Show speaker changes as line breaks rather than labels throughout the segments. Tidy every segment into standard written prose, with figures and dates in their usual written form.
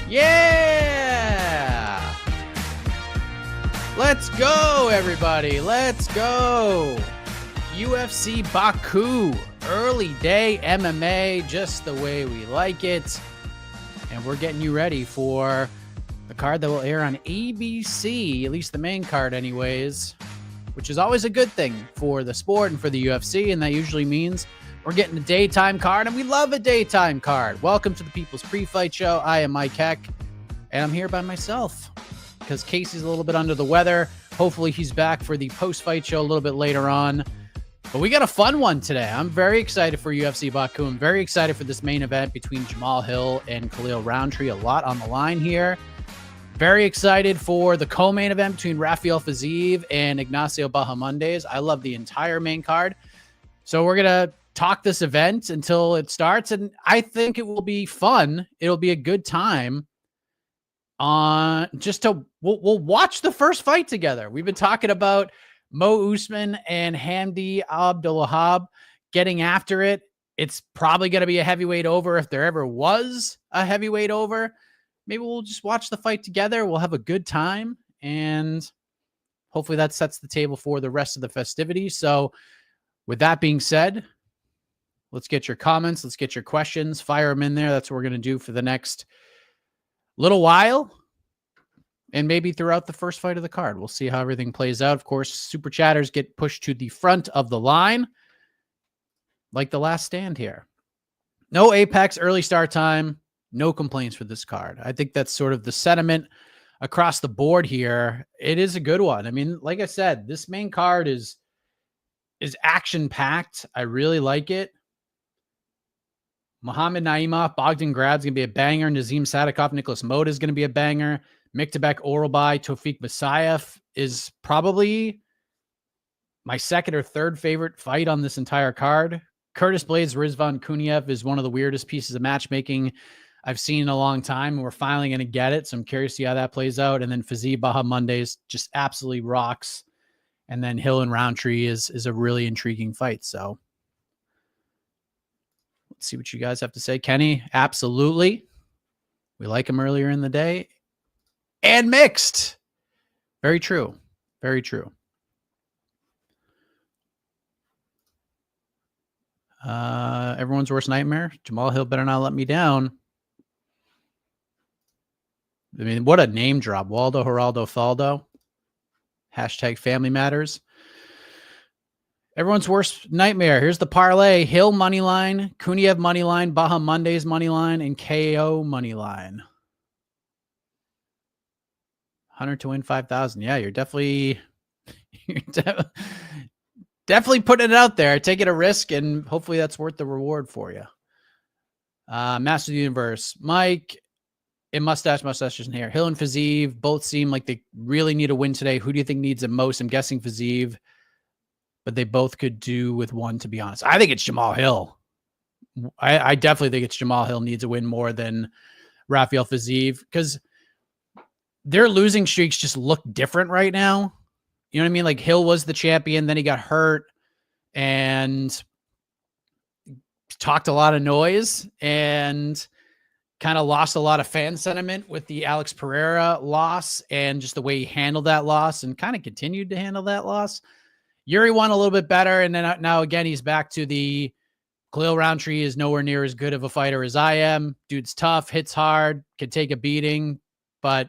Yeah! Let's go, everybody. Let's go. UFC Baku. Early day MMA, just the way we like it. And we're getting you ready for the card that will air on ABC, at least the main card anyways, which is always a good thing for the sport and for the UFC. And that usually means we're getting a daytime card, and we love a daytime card. Welcome to the People's Pre-Fight Show. I am Mike Heck, and I'm here by myself because Casey's a little bit under the weather. Hopefully he's back for the post-fight show a little bit later on. But we got a fun one today. I'm very excited for UFC Baku. I'm very excited for this main event between Jamal Hill and Khalil Rountree. A lot on the line here. Very excited for the co-main event between Rafael Fiziev and Ignacio Bahamondes. I love the entire main card. So we're going to talk this event until it starts, and I think it will be fun. It'll be a good time. We'll watch the first fight together. We've been talking about Mo Usman and Hamdi Abdulwahab getting after it. It's probably going to be a heavyweight over if there ever was a heavyweight over. Maybe we'll just watch the fight together. We'll have a good time, and hopefully that sets the table for the rest of the festivities. So with that being said, let's get your comments. Let's get your questions. Fire them in there. That's what we're going to do for the next little while, and maybe throughout the first fight of the card. We'll see how everything plays out. Of course, super chatters get pushed to the front of the line, like the last stand here. No Apex, early start time. No complaints for this card. I think that's sort of the sentiment across the board here. It is a good one. I mean, like I said, this main card is action-packed. I really like it. Muhammad Naimov, Bogdan Grab's going to be a banger. Nazim Sadikov, Nicholas Moda is going to be a banger. Miktabek Oralbai, Tofik Masayev is probably my second or third favorite fight on this entire card. Curtis Blades, Rizvan Kuniev is one of the weirdest pieces of matchmaking I've seen in a long time, and we're finally going to get it. So I'm curious to see how that plays out. And then Fiziev Bahamondes just absolutely rocks. And then Hill and Rountree is a really intriguing fight. So let's see what you guys have to say. Kenny, absolutely. We like him earlier in the day. And mixed. Very true. Very true. Everyone's worst nightmare. Jamal Hill better not let me down. I mean, what a name drop. Waldo, Geraldo, Faldo. Hashtag family matters. Everyone's worst nightmare. Here's the parlay. Hill money line, Kuniev money line, Bahamondes money line, and KO money line. 100 to win 5,000. Yeah, you're definitely putting it out there, taking a risk, and hopefully that's worth the reward for you. Master of the Universe. Mike and Mustache isn't here. Hill and Fiziev both seem like they really need a win today. Who do you think needs it most? I'm guessing Fiziev, but they both could do with one, to be honest. I think it's Jamal Hill. I definitely think it's Jamal Hill needs a win more than Rafael Fiziev, because their losing streaks just look different right now. You know what I mean? Like, Hill was the champion, then he got hurt and talked a lot of noise and kind of lost a lot of fan sentiment with the Alex Pereira loss and just the way he handled that loss and kind of continued to handle that loss. Yuri won a little bit better, and then now again he's back to the Khalil Rountree is nowhere near as good of a fighter as I am. Dude's tough, hits hard, can take a beating, but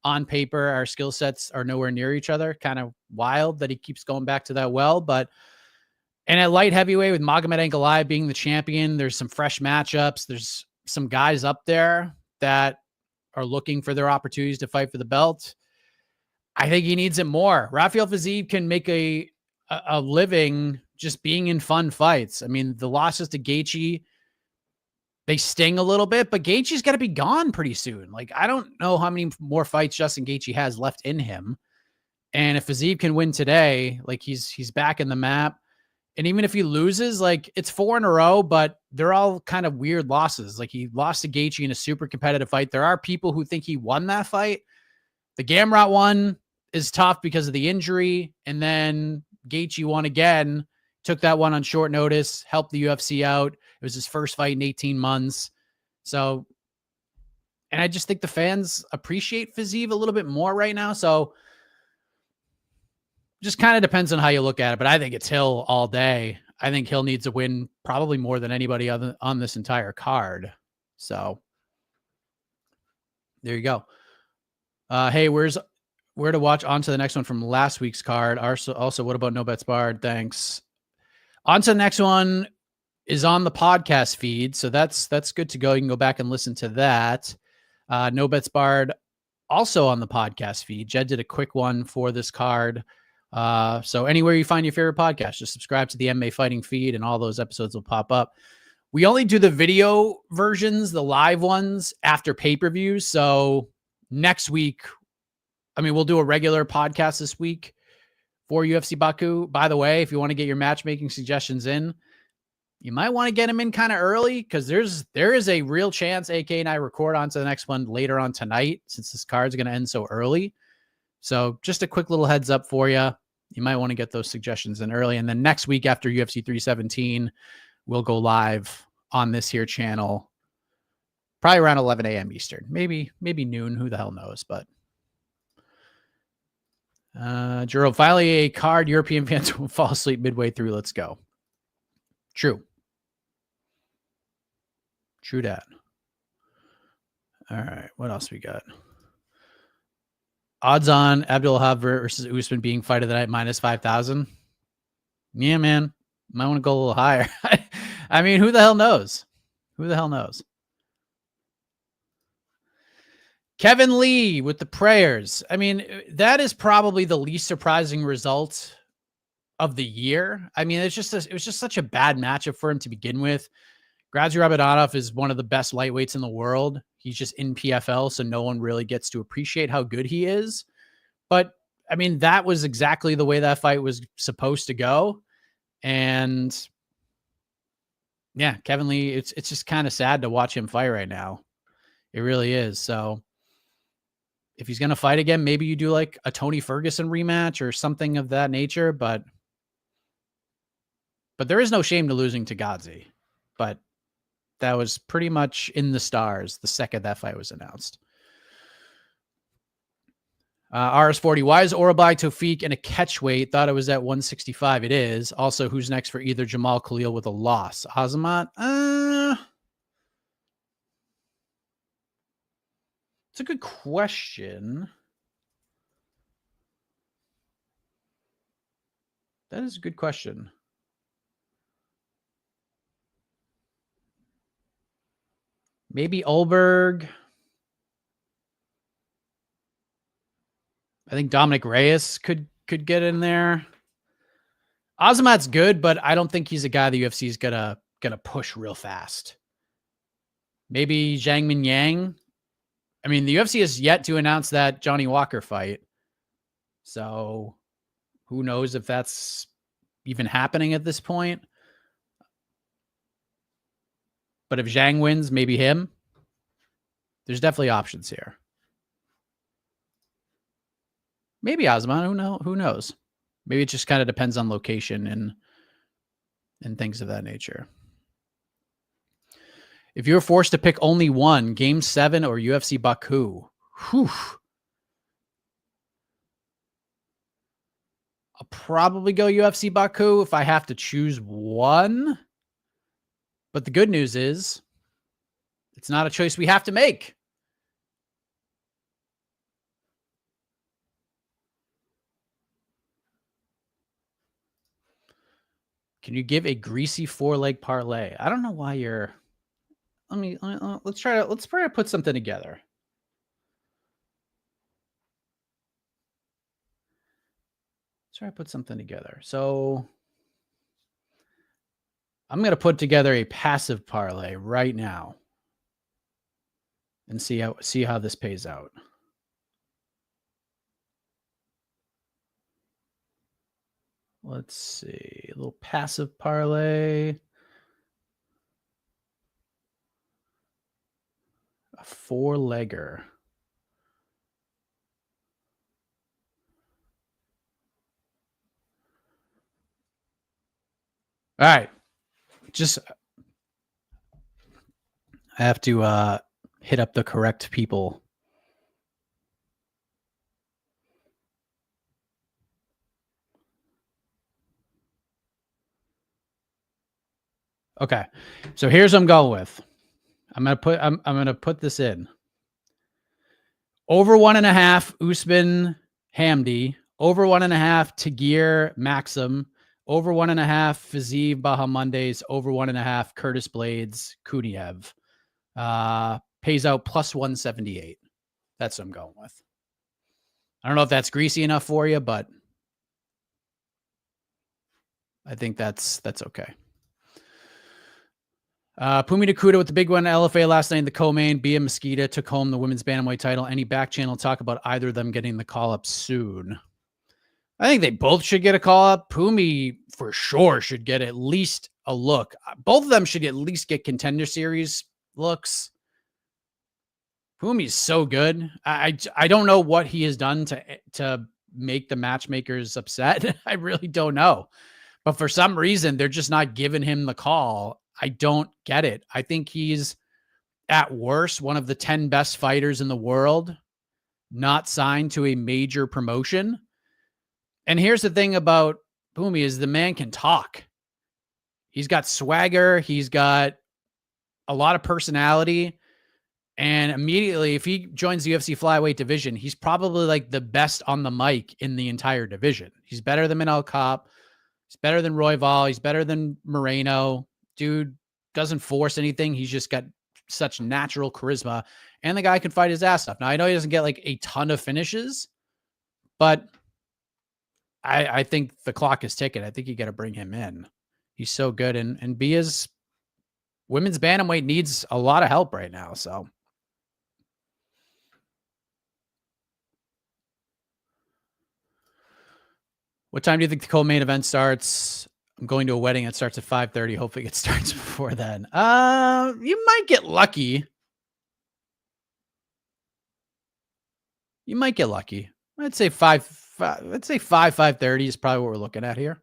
on paper, our skill sets are nowhere near each other. Kind of wild that he keeps going back to that well. And at light heavyweight with Magomed Ankalaev being the champion, there's some fresh matchups. There's some guys up there that are looking for their opportunities to fight for the belt. I think he needs it more. Rafael Fiziev can make a living just being in fun fights. I mean, the losses to Gaethje, they sting a little bit, but Gaethje's got to be gone pretty soon. Like, I don't know how many more fights Justin Gaethje has left in him. And if Fiziev can win today, like, he's back in the map. And even if he loses, like, it's 4 in a row, but they're all kind of weird losses. Like, he lost to Gaethje in a super competitive fight. There are people who think he won that fight. The Gamrot one is tough because of the injury. And then Gaethje won again, took that one on short notice, helped the UFC out. It was his first fight in 18 months. So And I just think the fans appreciate Fiziev a little bit more right now. So just kind of depends on how you look at it. But I think it's Hill all day. I think Hill needs a win probably more than anybody other on this entire card. So there you go. Hey, where to watch on to the next one from last week's card? Also, what about No Bets Barred? Thanks. On to the next one is on the podcast feed. So that's good to go. You can go back and listen to that. No Bets Barred also on the podcast feed. Jed did a quick one for this card. So anywhere you find your favorite podcast, just subscribe to the MMA Fighting feed and all those episodes will pop up. We only do the video versions, the live ones, after pay-per-views. So next week, we'll do a regular podcast this week for UFC Baku. By the way, if you want to get your matchmaking suggestions in, you might want to get them in kind of early because there is a real chance AK and I record on to the next one later on tonight since this card's going to end so early. So just a quick little heads up for you. You might want to get those suggestions in early. And then next week after UFC 317, we'll go live on this here channel, probably around 11 a.m. Eastern, maybe noon. Who the hell knows? But Jerome, finally a card European fans will fall asleep midway through. Let's go. True that. All right. What else we got? Odds on Abdullah versus Usman being fight of the night minus 5,000. Yeah, man. Might want to go a little higher. Who the hell knows? Kevin Lee with the prayers. That is probably the least surprising result of the year. It was just such a bad matchup for him to begin with. Grazi Rabidanov is one of the best lightweights in the world. He's just in PFL, so no one really gets to appreciate how good he is. But, that was exactly the way that fight was supposed to go. And, yeah, Kevin Lee, it's just kind of sad to watch him fight right now. It really is. So, if he's going to fight again, maybe you do like a Tony Ferguson rematch or something of that nature. But there is no shame to losing to Gazi. But that was pretty much in the stars the second that fight was announced. RS40, why is Orabag Tofiq in a catch weight? Thought it was at 165. It is. Also, who's next for either Jamal Khalil with a loss? Azamat? It's a good question. That is a good question. Maybe Olberg. I think Dominic Reyes could get in there. Azamat's good, but I don't think he's a guy the UFC is gonna push real fast. Maybe Zhang Min Yang. The UFC has yet to announce that Johnny Walker fight. So who knows if that's even happening at this point. But if Zhang wins, maybe him. There's definitely options here. Maybe Azamat. Who knows? Maybe it just kind of depends on location and things of that nature. If you're forced to pick only one, Game 7 or UFC Baku, I'll probably go UFC Baku if I have to choose one. But the good news is it's not a choice we have to make. Can you give a greasy 4-leg parlay? I don't know why you're... let's try to put something together. So I'm going to put together a passive parlay right now and see how this pays out. Let's see, a little passive parlay. A 4-legger. All right. I have to hit up the correct people. Okay. So here's what I'm going with. I'm gonna put this in. Over 1.5 Usman Hamdi. Over 1.5 Tagir Maxim. Over 1.5 Fiziev Bahamondes. Over 1.5 Curtis Blades Kuniev. Pays out plus 178. That's what I'm going with. I don't know if that's greasy enough for you, but I think that's okay. Pumi Nakuda with the big one LFA last night in the co-main. Bia Mosquita took home the women's bantamweight title. Any back channel talk about either of them getting the call up soon? I think they both should get a call up. Pumi for sure should get at least a look. Both of them should at least get contender series looks. Pumi's so good. I don't know what he has done to make the matchmakers upset. I really don't know. But for some reason, they're just not giving him the call. I don't get it. I think he's at worst one of the 10 best fighters in the world, not signed to a major promotion. And here's the thing about Pumi is the man can talk. He's got swagger. He's got a lot of personality. And immediately, if he joins the UFC flyweight division, he's probably like the best on the mic in the entire division. He's better than Manel Kopp. He's better than Royval. He's better than Moreno. Dude doesn't force anything. He's just got such natural charisma. And the guy can fight his ass off. Now, I know he doesn't get like a ton of finishes, but I think the clock is ticking. I think you got to bring him in. He's so good. And Bia's women's bantamweight needs a lot of help right now. So. What time do you think the co-main event starts? I'm going to a wedding. It starts at 5:30. Hopefully it starts before then. You might get lucky. You might get lucky. I'd say 5:30 is probably what we're looking at here.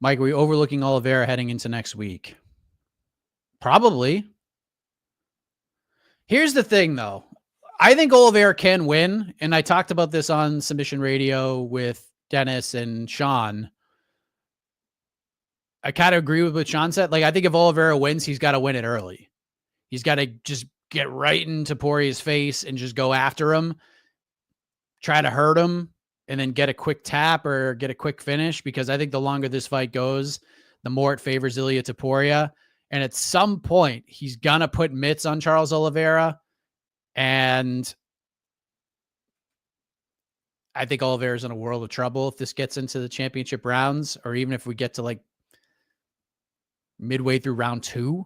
Mike, are we overlooking Oliveira heading into next week? Probably. Here's the thing, though. I think Oliveira can win, and I talked about this on Submission Radio with Dennis and Sean. I kind of agree with what Sean said. Like, I think if Oliveira wins, he's got to win it early. He's got to just get right into Poirier's face and just go after him, try to hurt him, and then get a quick tap or get a quick finish, because I think the longer this fight goes, the more it favors Ilia Topuria. And at some point, he's going to put mitts on Charles Oliveira. And I think Oliveira's in a world of trouble if this gets into the championship rounds, or even if we get to like midway through round 2.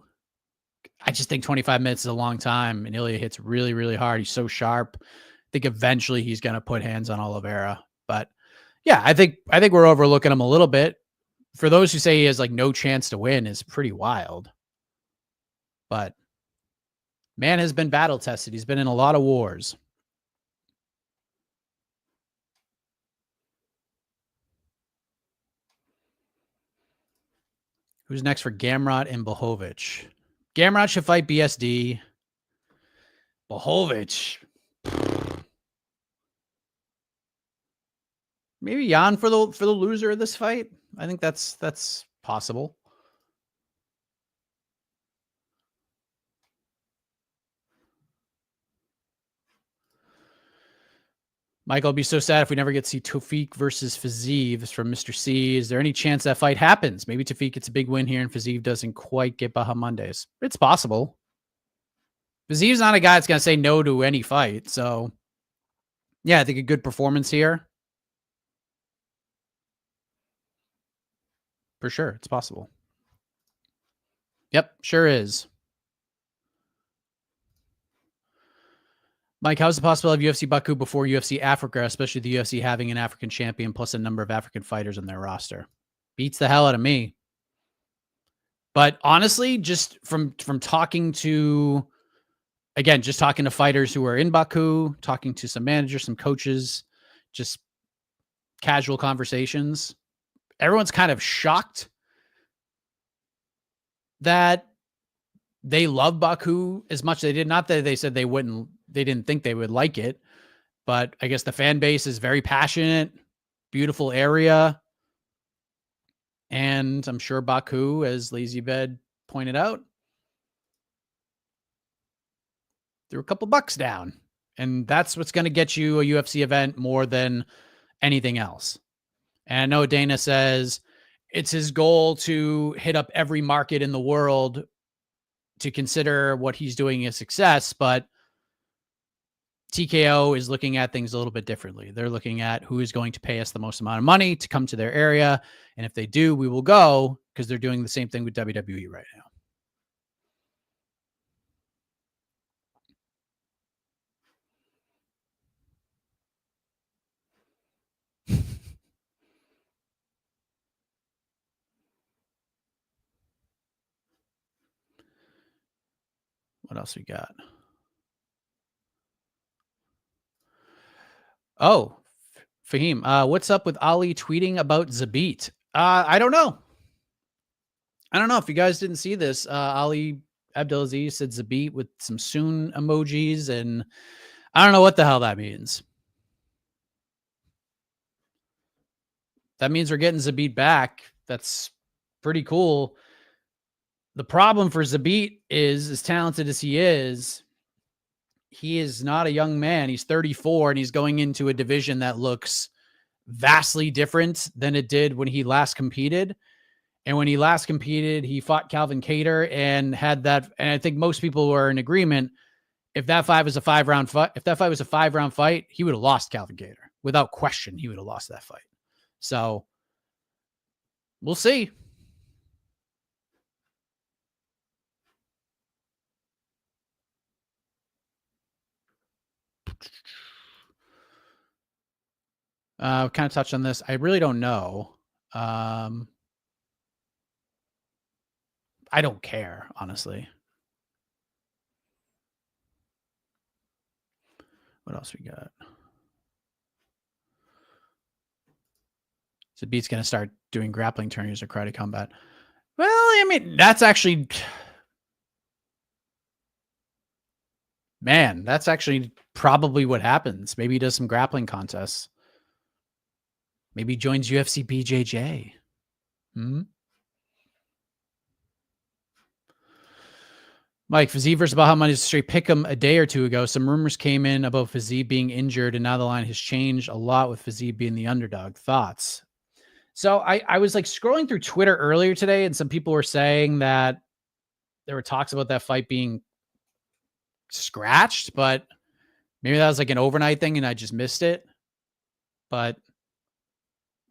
I just think 25 minutes is a long time, and Ilia hits really, really hard. He's so sharp. I think eventually he's going to put hands on Oliveira. But yeah, I think we're overlooking him a little bit. For those who say he has like no chance to win is pretty wild. But man has been battle tested. He's been in a lot of wars. Who's next for Gamrot and Blachowicz? Gamrot should fight BSD. Blachowicz. Maybe Jan for the loser of this fight. I think that's possible. Michael, I'll be so sad if we never get to see Tofik versus Fiziev. This is from Mr. C. Is there any chance that fight happens? Maybe Tofik gets a big win here and Fiziev doesn't quite get Bahamondes. It's possible. Fiziev's not a guy that's going to say no to any fight. So, yeah, I think a good performance here. For sure, it's possible. Yep, sure is. Mike, how's the possibility of UFC Baku before UFC Africa, especially the UFC having an African champion plus a number of African fighters on their roster? Beats the hell out of me. But honestly, just from talking to, again, just talking to fighters who are in Baku, talking to some managers, some coaches, just casual conversations, everyone's kind of shocked that they love Baku as much as they did. Not that they said they didn't think they would like it, but I guess the fan base is very passionate, beautiful area. And I'm sure Baku, as LazyBed pointed out, threw a couple bucks down. And that's what's going to get you a UFC event more than anything else. And I know Dana says it's his goal to hit up every market in the world to consider what he's doing a success, but TKO is looking at things a little bit differently. They're looking at who is going to pay us the most amount of money to come to their area. And if they do, we will go, because they're doing the same thing with WWE right now. What else we got? Oh, Fahim, what's up with Ali tweeting about Zabit? I don't know. I don't know if you guys didn't see this. Ali Abdelaziz said Zabit with some soon emojis, and I don't know what the hell that means. That means we're getting Zabit back. That's pretty cool. The problem for Zabit is, as talented as he is not a young man. He's 34, and he's going into a division that looks vastly different than it did when he last competed. And when he last competed, he fought Calvin Kattar and had that. And I think most people were in agreement. If that fight was a 5-round fight, he would have lost Calvin Kattar without question. He would have lost that fight. So we'll see. Kind of touched on this. I really don't know. I don't care, honestly. What else we got? Zabit's going to start doing grappling tourneys or karate combat. Well, I mean, that's actually... Man, that's actually probably what happens. Maybe he does some grappling contests. Maybe he joins UFC BJJ. Mike, Fiziev versus Bahamut is straight pick him a day or two ago. Some rumors came in about Fiziev being injured, and now the line has changed a lot with Fiziev being the underdog. Thoughts? So I was like scrolling through Twitter earlier today, and some people were saying that there were talks about that fight being scratched, but maybe that was like an overnight thing and I just missed it. But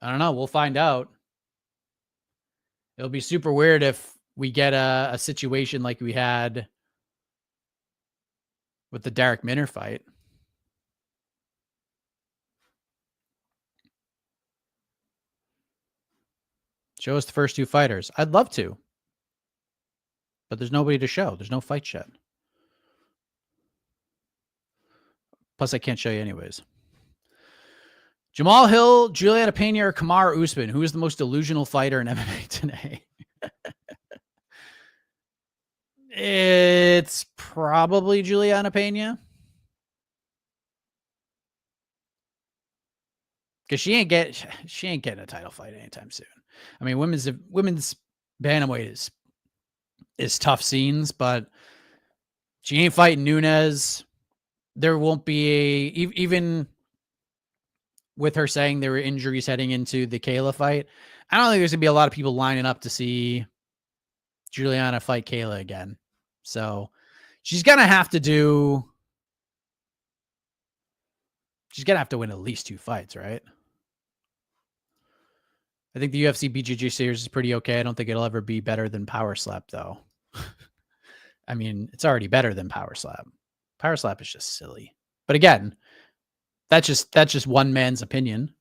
I don't know. We'll find out. It'll be super weird if we get a situation like we had with the Derek Minner fight. Show us the first two fighters. I'd love to. But there's nobody to show. There's no fight yet. Plus, I can't show you anyways. Jamal Hill, Juliana Pena, or Kamaru Usman? Who is the most delusional fighter in MMA today? It's probably Juliana Pena. Because she ain't getting a title fight anytime soon. I mean, women's bantamweight is tough scenes, but she ain't fighting Nunes. There won't be even with her saying there were injuries heading into the Kayla fight. I don't think there's gonna be a lot of people lining up to see Juliana fight Kayla again. So she's gonna have to win at least 2 fights, right? I think the UFC BJJ series is pretty okay. I don't think it'll ever be better than Power Slap, though. I mean, it's already better than Power Slap. Power Slap is just silly. But again, that's just one man's opinion.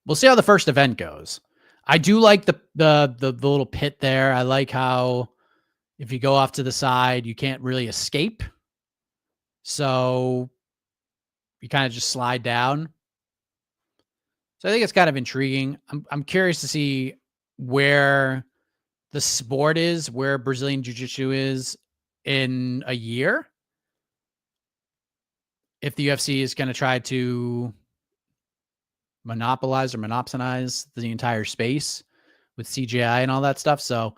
We'll see how the first event goes. I do like the little pit there. I like how if you go off to the side, you can't really escape. So you kind of just slide down. So I think it's kind of intriguing. I'm curious to see where the sport is, where Brazilian Jiu-Jitsu is in a year. If the UFC is going to try to monopolize or monopsonize the entire space with CGI and all that stuff. So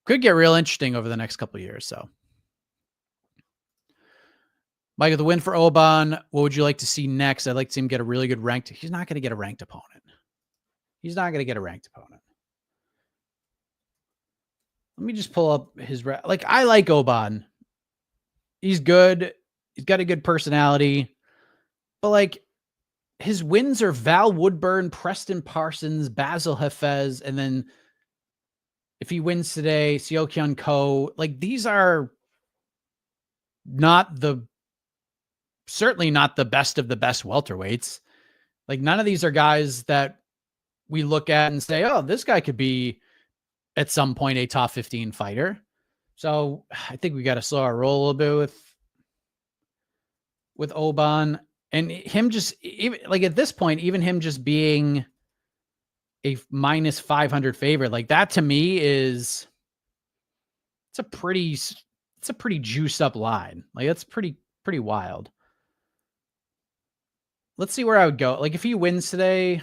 could get real interesting over the next couple of years. So Michael, the win for Oban, what would you like to see next? I'd like to see him get a really good ranked. He's not going to get a ranked opponent. He's not going to get a ranked opponent. Let me just pull up his, like, I like Oban. He's good. He's got a good personality, but like his wins are Val Woodburn, Preston Parsons, Basil Hafez, and then if he wins today, Seokyun Ko. Like these are certainly not the best of the best welterweights. Like none of these are guys that we look at and say, oh, this guy could be at some point a top 15 fighter. So I think we got to slow our roll a little bit with Oban, and him just even like at this point, even him just being a minus 500 favorite, like that to me is it's a pretty juiced up line. Like that's pretty wild. Let's see where I would go. Like if he wins today,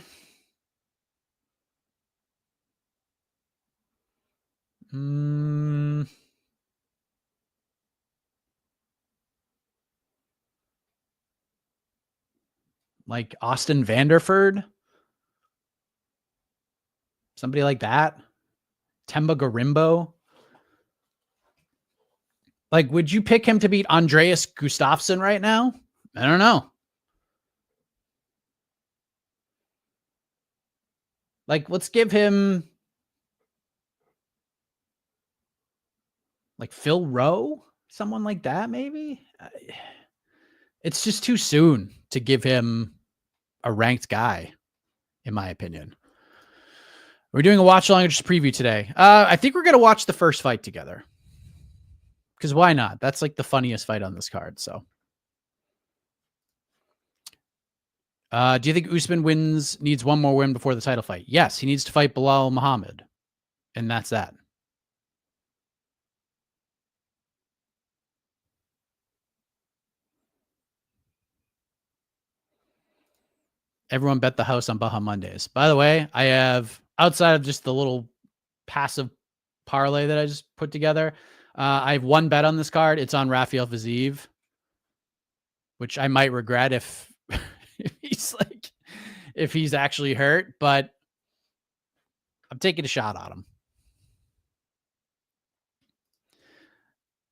like Austin Vanderford, somebody like that, Temba Garimbo. Like, would you pick him to beat Andreas Gustafsson right now? I don't know. Like, let's give him like Phil Rowe, someone like that, maybe. It's just too soon to give him a ranked guy, in my opinion. We're doing a watch along or just preview today. I think we're going to watch the first fight together. Because why not? That's like the funniest fight on this card. So, do you think Usman needs one more win before the title fight? Yes, he needs to fight Bilal Muhammad. And that's that. Everyone bet the house on Baja Mondays. By the way, I have, outside of just the little passive parlay that I just put together, I have one bet on this card. It's on Rafael Fiziev, which I might regret if if he's actually hurt, but I'm taking a shot on him.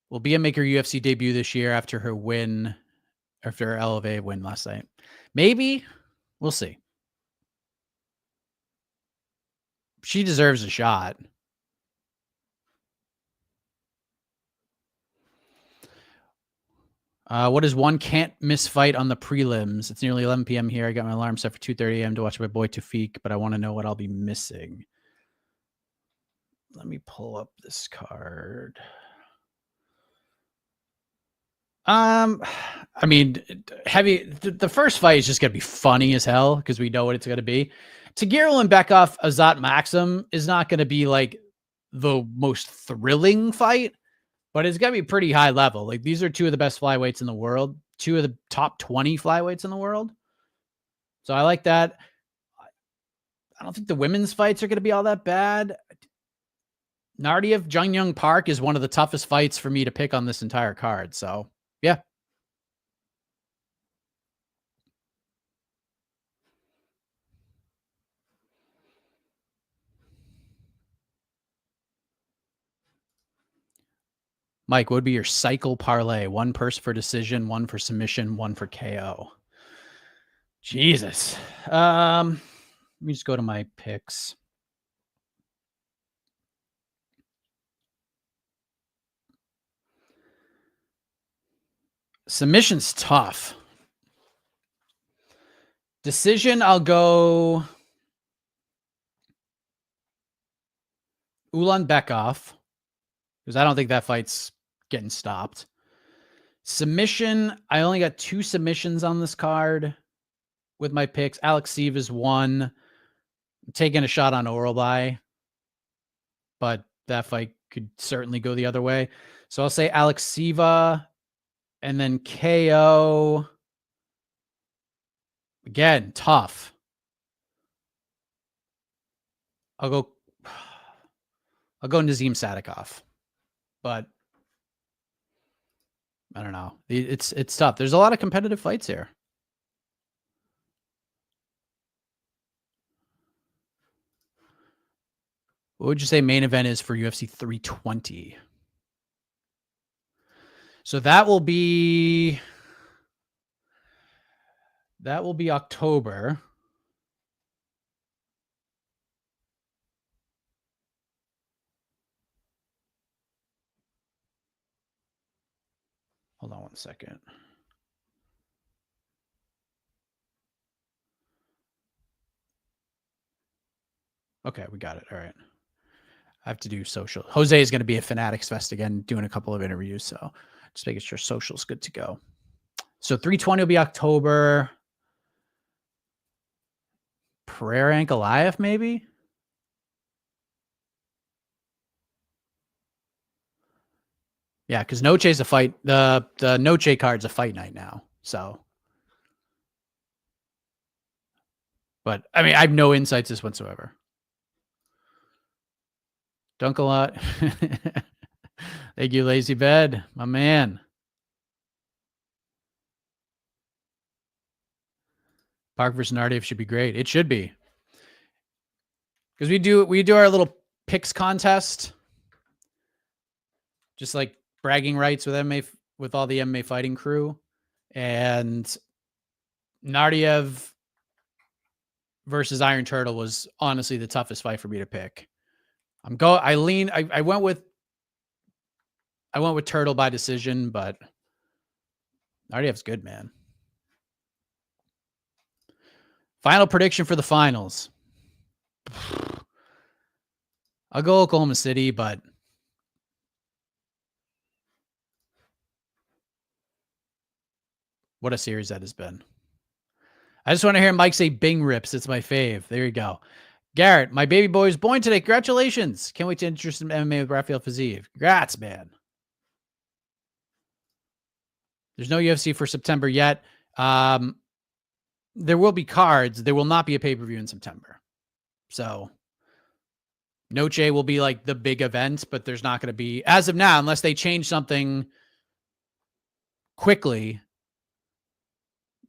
Will Bia make her UFC debut this year after her LFA win last night? Maybe. We'll see. She deserves a shot. What is one can't miss fight on the prelims? It's nearly 11 p.m. here. I got my alarm set for 2:30 a.m. to watch my boy Tafik, but I want to know what I'll be missing. Let me pull up this card. I mean, the first fight is just going to be funny as hell because we know what it's going to be. Tagiro and Bekov, Azat Maxim is not going to be like the most thrilling fight, but it's going to be pretty high level. Like these are two of the best flyweights in the world, two of the top 20 flyweights in the world. So I like that. I don't think the women's fights are going to be all that bad. Nardiev, Jung Young Park is one of the toughest fights for me to pick on this entire card. So yeah. Mike, what would be your cycle parlay? One person for decision, one for submission, one for KO. Jesus. Let me just go to my picks. Submission's tough. Decision, I'll go Ulan Bekov, because I don't think that fight's getting stopped. Submission, I only got 2 submissions on this card with my picks. Alex Sieve is 1. I'm taking a shot on Oralby, but that fight could certainly go the other way. So I'll say Alexiva and then KO. Again, tough. I'll go Nazim Sadikov, but I don't know. It's tough. There's a lot of competitive fights here. What would you say main event is for UFC 320? So that will be October. Hold on one second. Okay, we got it. All right. I have to do social. Jose is going to be at Fanatics Fest again, doing a couple of interviews. So just making sure social's good to go. So 320 will be October. Pereira and Goliath, maybe? Yeah, because Noche's a fight. The Noche card's a fight night now. So, but I mean, I have no insights this whatsoever. Dunk a lot. Thank you, Lazy Bed, my man. Park versus Nardiev should be great. It should be, because we do our little picks contest, just like bragging rights with MMA, with all the MMA fighting crew, and Nardiev versus Iron Turtle was honestly the toughest fight for me to pick. I went with Turtle by decision, but Nardiev's good, man. Final prediction for the finals. I'll go Oklahoma City, but what a series that has been. I just want to hear Mike say Bing rips. It's my fave. There you go. Garrett, my baby boy is born today. Congratulations. Can't wait to introduce him to MMA with Rafael Fiziev. Congrats, man. There's no UFC for September yet. There will be cards. There will not be a pay-per-view in September. So Noche will be like the big event, but there's not going to be, as of now, unless they change something quickly,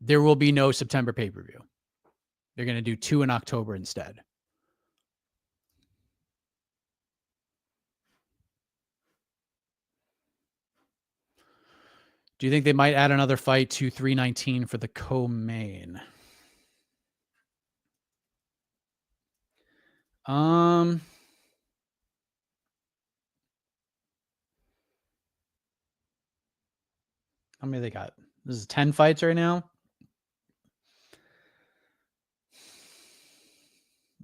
there will be no September pay-per-view. They're going to do 2 in October instead. Do you think they might add another fight to 319 for the co-main? How many they got? This is 10 fights right now.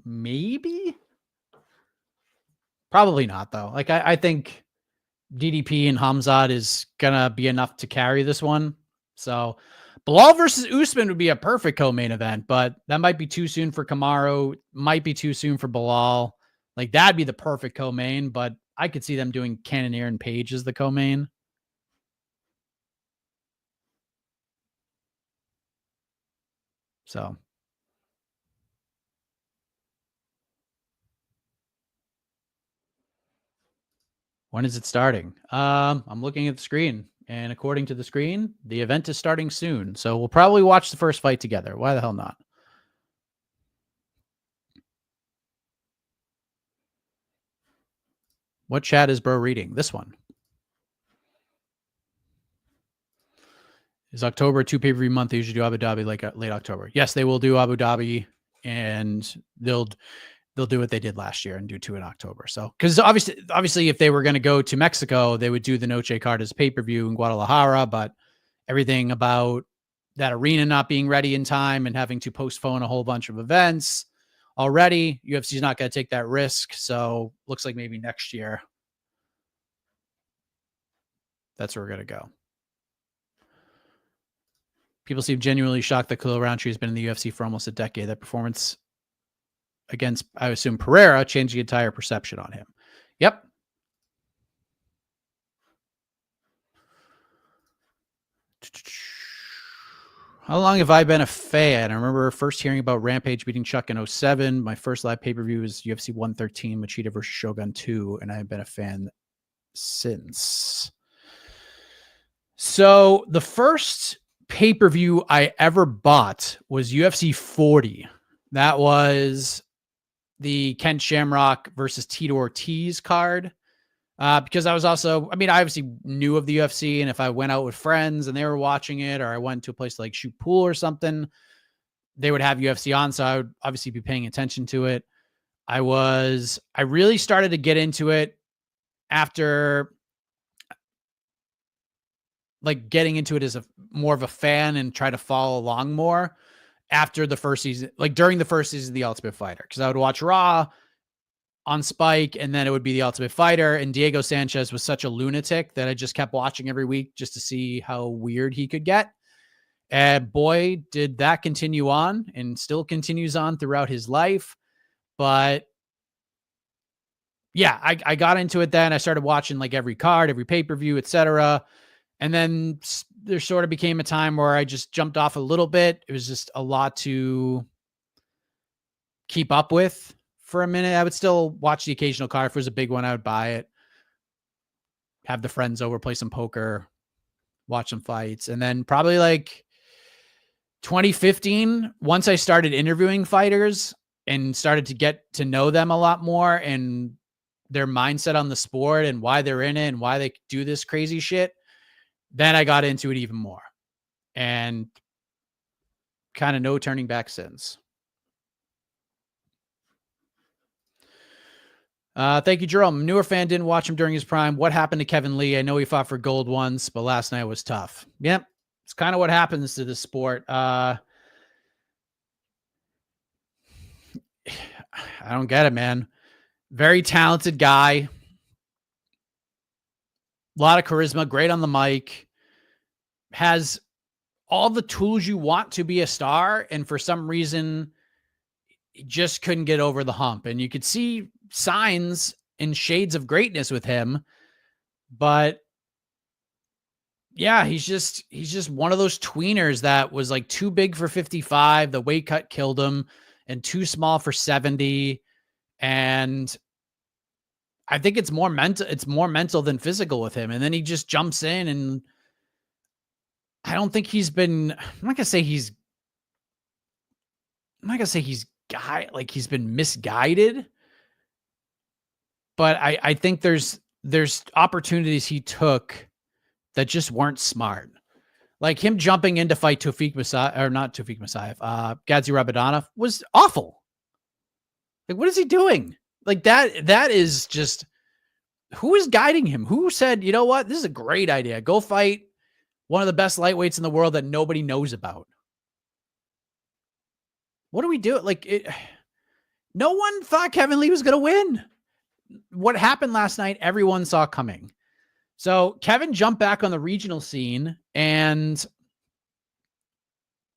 Maybe. Probably not, though. Like, I think DDP and Hamzat is going to be enough to carry this one. So Bilal versus Usman would be a perfect co-main event, but that might be too soon for Kamaru. Might be too soon for Bilal. Like, that'd be the perfect co-main, but I could see them doing Cannonier and Page as the co-main. So when is it starting? I'm looking at the screen, and according to the screen, the event is starting soon. So we'll probably watch the first fight together. Why the hell not? What chat is bro reading? This one. Is October 2 pay-per-view month? They usually do Abu Dhabi like late October. Yes, they will do Abu Dhabi, and they'll do what they did last year and do 2 in October. So, because obviously, if they were going to go to Mexico, they would do the Noche card as pay-per-view in Guadalajara, but everything about that arena not being ready in time and having to postpone a whole bunch of events already, UFC is not going to take that risk. So looks like maybe next year. That's where we're going to go. People seem genuinely shocked that Khalil Rountree has been in the UFC for almost a decade. That performance against, I assume, Pereira, changed the entire perception on him. Yep. How long have I been a fan? I remember first hearing about Rampage beating Chuck in 07. My first live pay-per-view was UFC 113, Machida versus Shogun 2, and I have been a fan since. So the first pay-per-view I ever bought was UFC 40. That was the Ken Shamrock versus Tito Ortiz card. Because I was also, I obviously knew of the UFC, and if I went out with friends and they were watching it, or I went to a place like Shoot Pool or something, they would have UFC on. So I would obviously be paying attention to it. I really started to get into it after like getting into it as more of a fan and try to follow along more after the first season, like during the first season of The Ultimate Fighter. Cause I would watch Raw on Spike, and then it would be The Ultimate Fighter, and Diego Sanchez was such a lunatic that I just kept watching every week just to see how weird he could get. And boy, did that continue on, and still continues on throughout his life. But yeah, I got into it then. I started watching like every card, every pay-per-view, etc. And then there sort of became a time where I just jumped off a little bit. It was just a lot to keep up with for a minute. I would still watch the occasional card. If it was a big one, I would buy it, have the friends over, play some poker, watch some fights. And then probably like 2015, once I started interviewing fighters and started to get to know them a lot more and their mindset on the sport and why they're in it and why they do this crazy shit, then I got into it even more, and kind of no turning back since. Thank you, Jerome. Newer fan, didn't watch him during his prime. What happened to Kevin Lee? I know he fought for gold once, but last night was tough. Yep. It's kind of what happens to this sport. I don't get it, man. Very talented guy. A lot of charisma, great on the mic. Has all the tools you want to be a star, and for some reason, he just couldn't get over the hump. And you could see signs and shades of greatness with him, but yeah, he's just one of those tweeners that was like too big for 55. The weight cut killed him, and too small for 70. And I think it's more mental. It's more mental than physical with him. And then he just jumps in, and I don't think he's been, I'm not going to say he's he's been misguided, but I think there's opportunities he took that just weren't smart. Like him jumping in to fight Tawfiq Masaev, or not Tawfiq Masaev, Gadzi Rabadanov was awful. Like, what is he doing? Like that is just, who is guiding him? Who said, you know what? This is a great idea. Go fight one of the best lightweights in the world that nobody knows about. What do we do? Like, no one thought Kevin Lee was going to win. What happened last night, everyone saw coming. So Kevin jumped back on the regional scene, and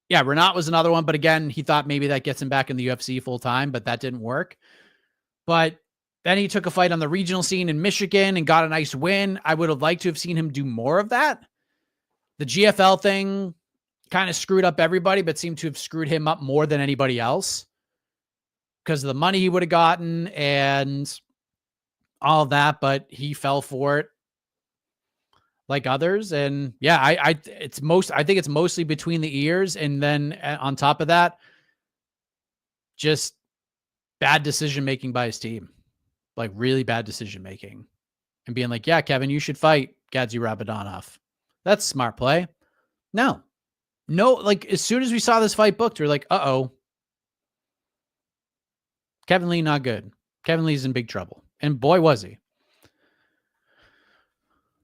yeah, Renat was another one. But again, he thought maybe that gets him back in the UFC full time, but that didn't work. But then he took a fight on the regional scene in Michigan and got a nice win. I would have liked to have seen him do more of that. The GFL thing kind of screwed up everybody, but seemed to have screwed him up more than anybody else because of the money he would have gotten and all of that. But he fell for it like others. And yeah, I think it's mostly between the ears. And then on top of that, just bad decision-making by his team, like really bad decision-making, and being like, yeah, Kevin, you should fight Gadzi Rabadanov. That's smart play. No, like as soon as we saw this fight booked, we're like, uh-oh, Kevin Lee, not good. Kevin Lee's in big trouble. And boy, was he.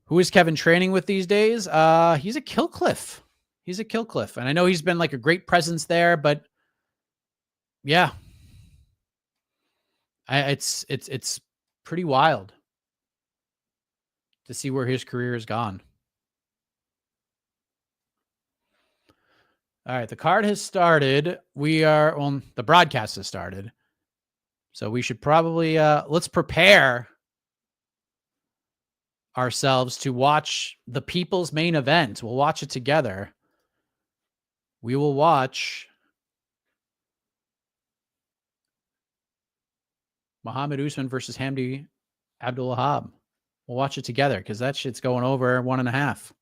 Who is Kevin training with these days? He's a Killcliff. And I know he's been like a great presence there, but yeah, it's pretty wild to see where his career has gone. All right, the card has started. The broadcast has started. So we should probably let's prepare ourselves to watch the people's main event. We'll watch it together. We will watch Muhammad Usman versus Hamdi Abdulwahab. We'll watch it together because that shit's going over 1.5.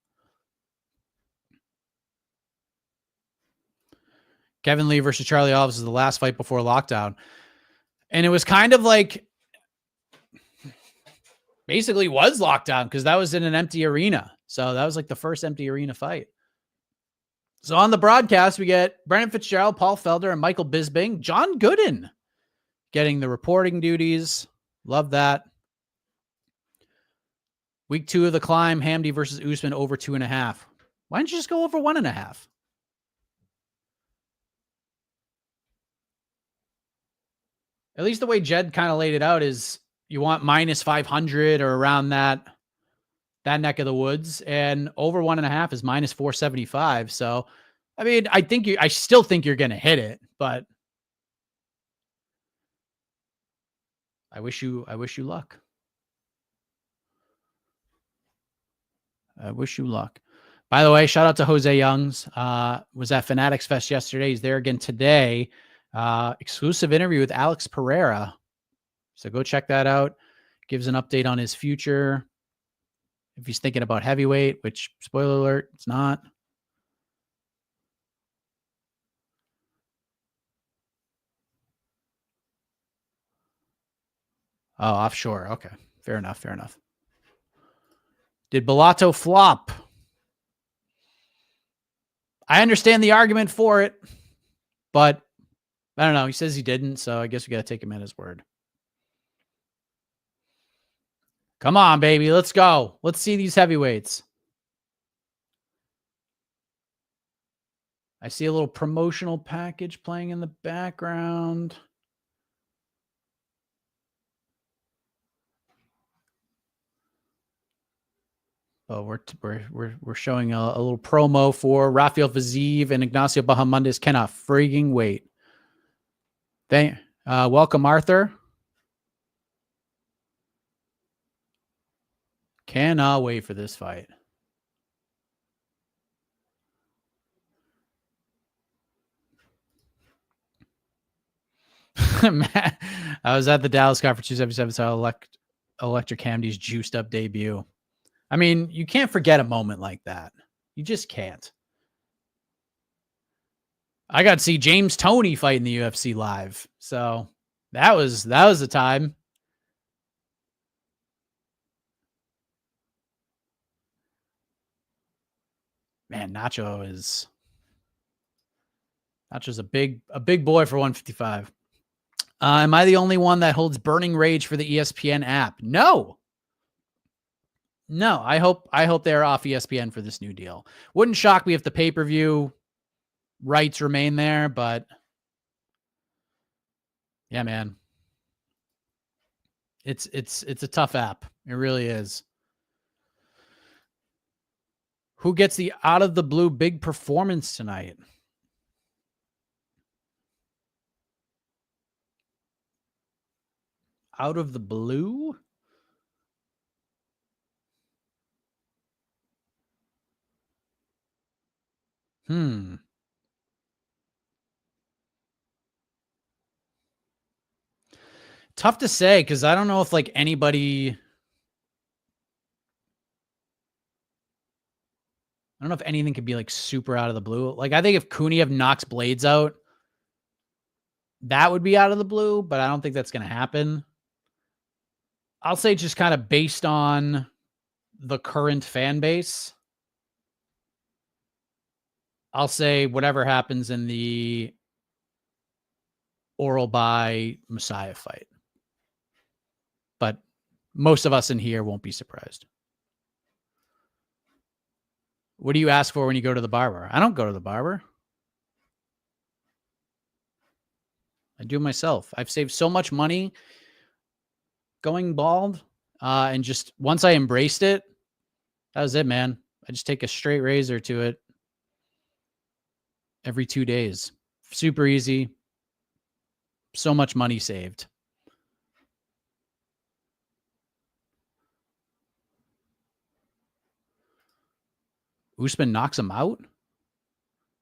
Kevin Lee versus Charlie Alves is the last fight before lockdown. And it was kind of like basically was lockdown because that was in an empty arena. So that was like the first empty arena fight. So on the broadcast, we get Brendan Fitzgerald, Paul Felder, and Michael Bisping. John Gooden getting the reporting duties. Love that. Week 2 of the climb, Hamdi versus Usman over 2.5. Why don't you just go over 1.5? At least the way Jed kind of laid it out is you want minus 500 or around that neck of the woods, and over 1.5 is minus 475. So, I mean, I still think you're going to hit it, but I wish you luck. I wish you luck. By the way, shout out to Jose Youngs. Was at Fanatics Fest yesterday. He's there again today. Exclusive interview with Alex Pereira. So go check that out. Gives an update on his future. If he's thinking about heavyweight, which, spoiler alert, it's not. Oh, offshore. Okay. Fair enough. Did Bellato flop? I understand the argument for it, but I don't know. He says he didn't, so I guess we got to take him at his word. Come on, baby. Let's go. Let's see these heavyweights. I see a little promotional package playing in the background. Oh, we're showing a little promo for Rafael Fiziev and Ignacio Bahamondes. Cannot frigging wait. Welcome, Arthur. Cannot wait for this fight. Matt, I was at the Dallas Cup for 277, so Electric Hamdi's juiced up debut. I mean, you can't forget a moment like that. You just can't. I got to see James Toney fight in the UFC live. So that was the time. Man, Nacho's a big boy for 155. Am I the only one that holds burning rage for the ESPN app? No. I hope they're off ESPN for this new deal. Wouldn't shock me if the pay-per-view rights remain there, but yeah, man. It's a tough app. It really is. Who gets the out of the blue big performance tonight? Out of the blue? Tough to say because I don't know if like anybody. I don't know if anything could be like super out of the blue. Like I think if Kuniev knocks Blades out, that would be out of the blue, but I don't think that's going to happen. I'll say just kind of based on the current fan base. I'll say whatever happens in the Oral by Messiah fight. But most of us in here won't be surprised. What do you ask for when you go to the barber? I don't go to the barber. I do myself. I've saved so much money going bald. And just once I embraced it, that was it, man. I just take a straight razor to it every 2 days. Super easy. So much money saved. Usman knocks him out?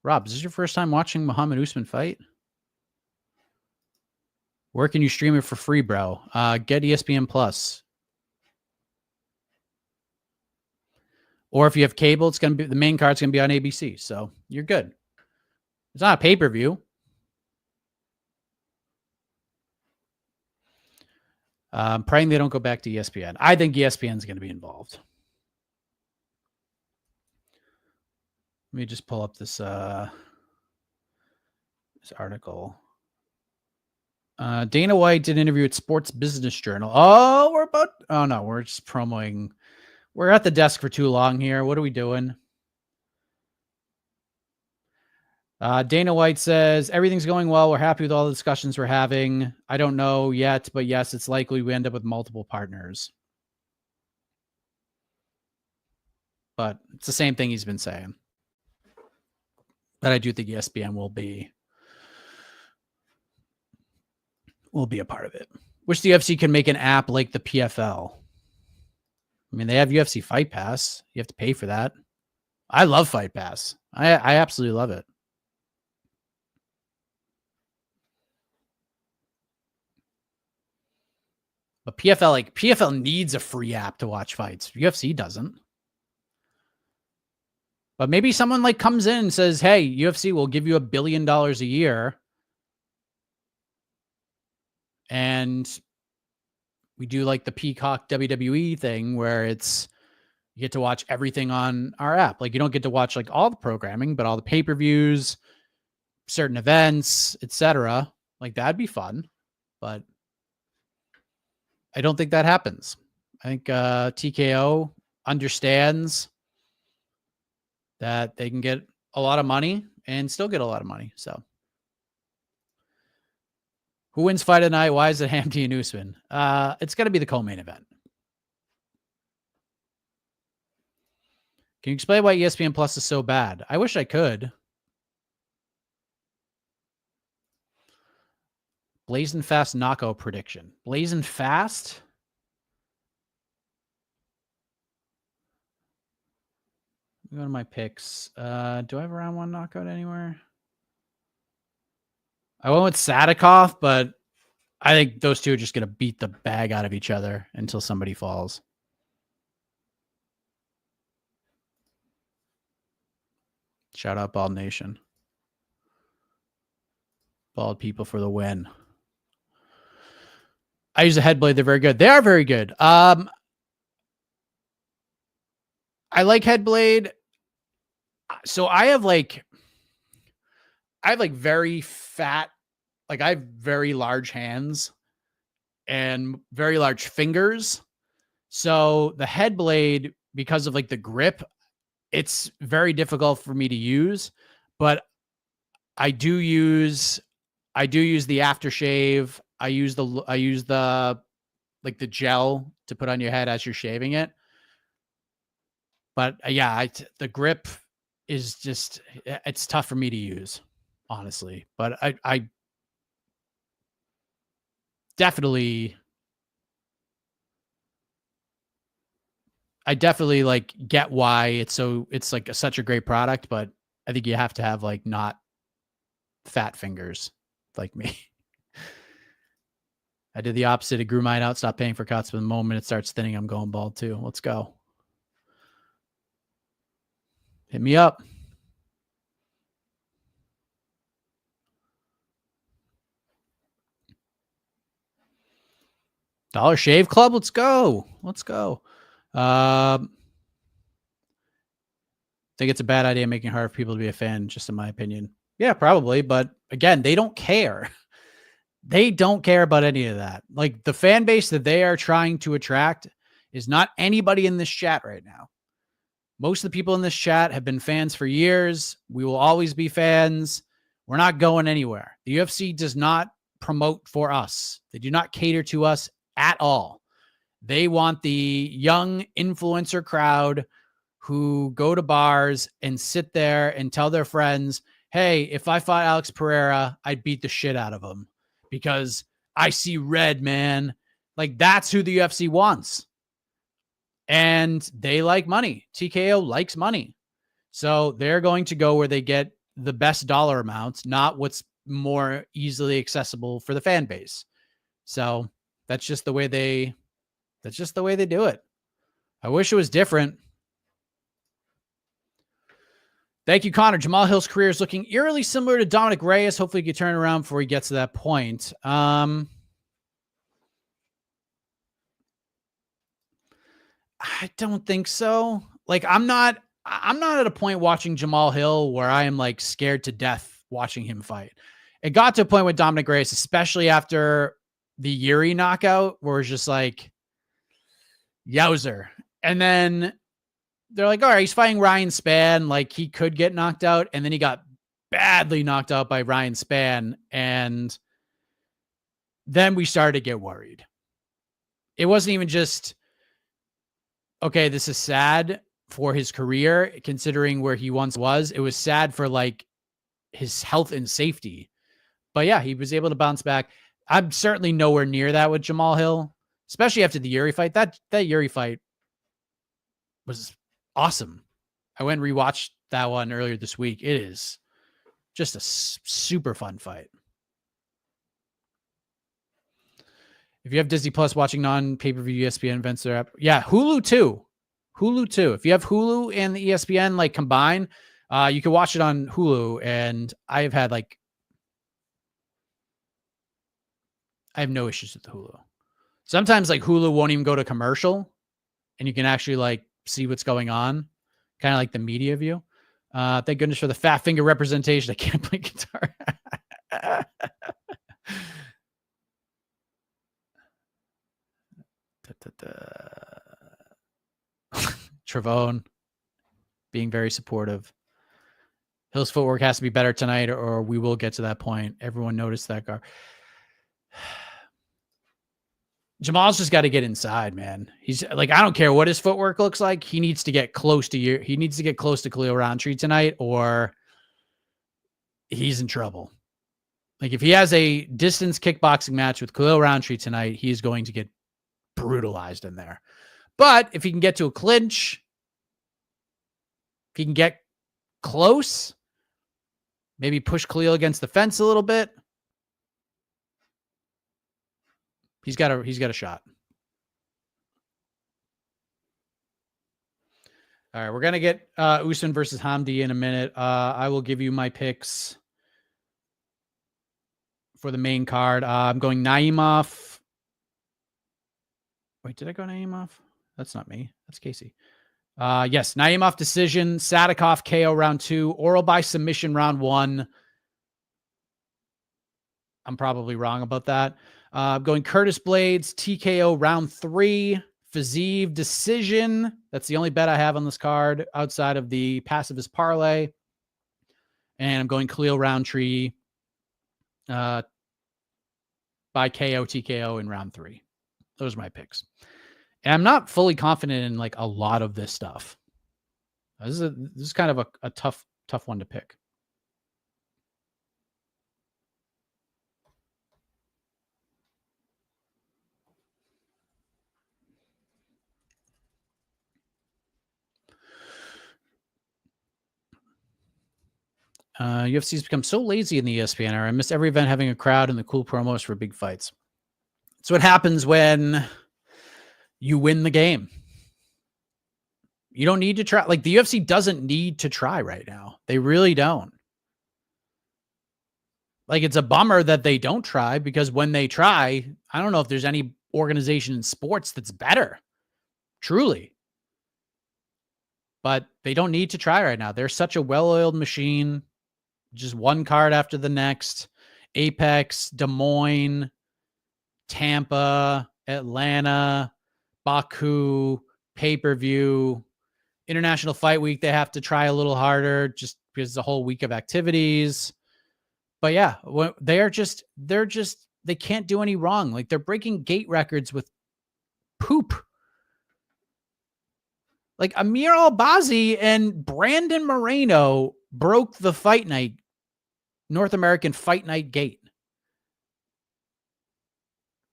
Rob, is this your first time watching Muhammad Usman fight? Where can you stream it for free, bro? Get ESPN Plus. Or if you have cable, it's going to be the main card's going to be on ABC. So you're good. It's not a pay-per-view. Praying they don't go back to ESPN. I think ESPN is going to be involved. Let me just pull up this article. Dana White did an interview at Sports Business Journal. Oh, we're just promoting. We're at the desk for too long here. What are we doing? Dana White says, everything's going well. We're happy with all the discussions we're having. I don't know yet, but yes, it's likely we end up with multiple partners. But it's the same thing he's been saying. But I do think ESPN will be a part of it. Wish the UFC can make an app like the PFL. I mean, they have UFC Fight Pass. You have to pay for that. I love Fight Pass. I absolutely love it. But PFL needs a free app to watch fights. UFC doesn't. But maybe someone like comes in and says, hey, UFC will give you $1 billion a year. And we do like the Peacock WWE thing where you get to watch everything on our app. Like you don't get to watch like all the programming, but all the pay-per-views, certain events, etc. Like that'd be fun. But I don't think that happens. I think TKO understands that they can get a lot of money and still get a lot of money. So who wins fight of the night? Why is it Hamdi and Usman? It's going to be the co-main event. Can you explain why ESPN Plus is so bad? I wish I could. Blazing Fast knockout prediction. Blazing Fast? Go to my picks. Do I have a round one knockout anywhere? I went with Sadikov, but I think those two are just going to beat the bag out of each other until somebody falls. Shout out Bald Nation. Bald people for the win. I use a Headblade. They're very good. They are very good. I like Headblade. So I have very fat, like I have very large hands and very large fingers. So the Headblade, because of like the grip, it's very difficult for me to use, but I do use the aftershave. I use the like the gel to put on your head as you're shaving it. But yeah, the grip is just, it's tough for me to use, honestly. But I definitely like get why it's like such a great product, but I think you have to have like not fat fingers like me. I did the opposite. It grew mine out, stopped paying for cuts, but the moment it starts thinning, I'm going bald too. Let's go. Hit me up. Dollar Shave Club. Let's go. Let's go. Think it's a bad idea making it hard for people to be a fan, just in my opinion. Yeah, probably. But again, they don't care. They don't care about any of that. Like the fan base that they are trying to attract is not anybody in this chat right now. Most of the people in this chat have been fans for years. We will always be fans. We're not going anywhere. The UFC does not promote for us. They do not cater to us at all. They want the young influencer crowd who go to bars and sit there and tell their friends, hey, if I fought Alex Pereira, I'd beat the shit out of him because I see red, man. Like that's who the UFC wants. And they like money. TKO likes money. So they're going to go where they get the best dollar amounts, not what's more easily accessible for the fan base. So that's just the way they do it. I wish it was different. Thank you, Connor. Jamal Hill's career is looking eerily similar to Dominic Reyes. Hopefully he can turn around before he gets to that point. I don't think so. Like, I'm not at a point watching Jamal Hill where I am like scared to death watching him fight. It got to a point with Dominic Reyes, especially after the Yuri knockout, where it's just like, yowzer. And then they're like, all right, he's fighting Ryan Spann. Like, he could get knocked out. And then he got badly knocked out by Ryan Spann. And then we started to get worried. It wasn't even just, okay, this is sad for his career, considering where he once was. It was sad for like his health and safety. But yeah, he was able to bounce back. I'm certainly nowhere near that with Jamal Hill, especially after the Yuri fight. That Yuri fight was awesome. I went and rewatched that one earlier this week. It is just a super fun fight. If you have Disney Plus, watching non-pay-per-view ESPN events, they're up. Yeah, Hulu too. If you have Hulu and the ESPN like combined, you can watch it on Hulu. And I have no issues with the Hulu. Sometimes like Hulu won't even go to commercial, and you can actually like see what's going on, kind of like the media view. Thank goodness for the fat finger representation. I can't play guitar. Travone being very supportive. Hill's footwork has to be better tonight, or we will get to that point. Everyone noticed that, Gar. Jamal's just got to get inside, man. He's like, I don't care what his footwork looks like. He needs to get close to you. He needs to get close to Khalil Rountree tonight, or he's in trouble. Like, if he has a distance kickboxing match with Khalil Rountree tonight, he's going to get brutalized in there. But if he can get to a clinch, if he can get close, maybe push Khalil against the fence a little bit, he's got a shot. All right, we're going to get Usman versus Hamdi in a minute. I will give you my picks for the main card. I'm going Naimov. Wait, did I go Naimov? That's not me. That's Casey. Yes, Naimov decision, Sadikov KO round 2, oral by submission round 1. I'm probably wrong about that. Going Curtis Blades, TKO round 3, Fiziev decision. That's the only bet I have on this card outside of the pacifist parlay. And I'm going Khalil Rountree by KO, TKO in round 3. Those are my picks. And I'm not fully confident in like a lot of this stuff. This is kind of a tough one to pick. UFC's become so lazy in the ESPN era. I miss every event having a crowd and the cool promos for big fights. That's what happens when you win the game. You don't need to try. Like, the UFC doesn't need to try right now. They really don't. Like, it's a bummer that they don't try, because when they try, I don't know if there's any organization in sports that's better. Truly. But they don't need to try right now. They're such a well-oiled machine. Just one card after the next. Apex, Des Moines, Tampa, Atlanta, Baku, pay-per-view, International Fight Week. They have to try a little harder just because it's a whole week of activities. But yeah, they can't do any wrong. Like, they're breaking gate records with poop. Like, Amir Albazi and Brandon Moreno broke the Fight Night, North American Fight Night gate.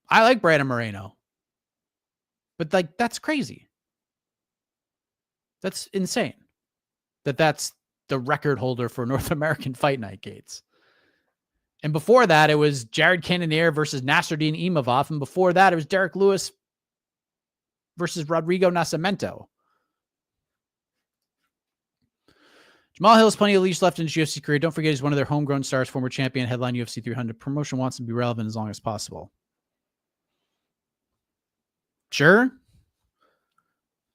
I like Brandon Moreno, but like, that's crazy. That's insane. that's the record holder for North American Fight Night gates. And before that, it was Jared Cannonier versus Nasruddin Imavov. And before that, it was Derek Lewis versus Rodrigo Nascimento. Jamal Hill has plenty of leash left in his UFC career. Don't forget, he's one of their homegrown stars, former champion, headline UFC 300. Promotion wants to be relevant as long as possible. Sure.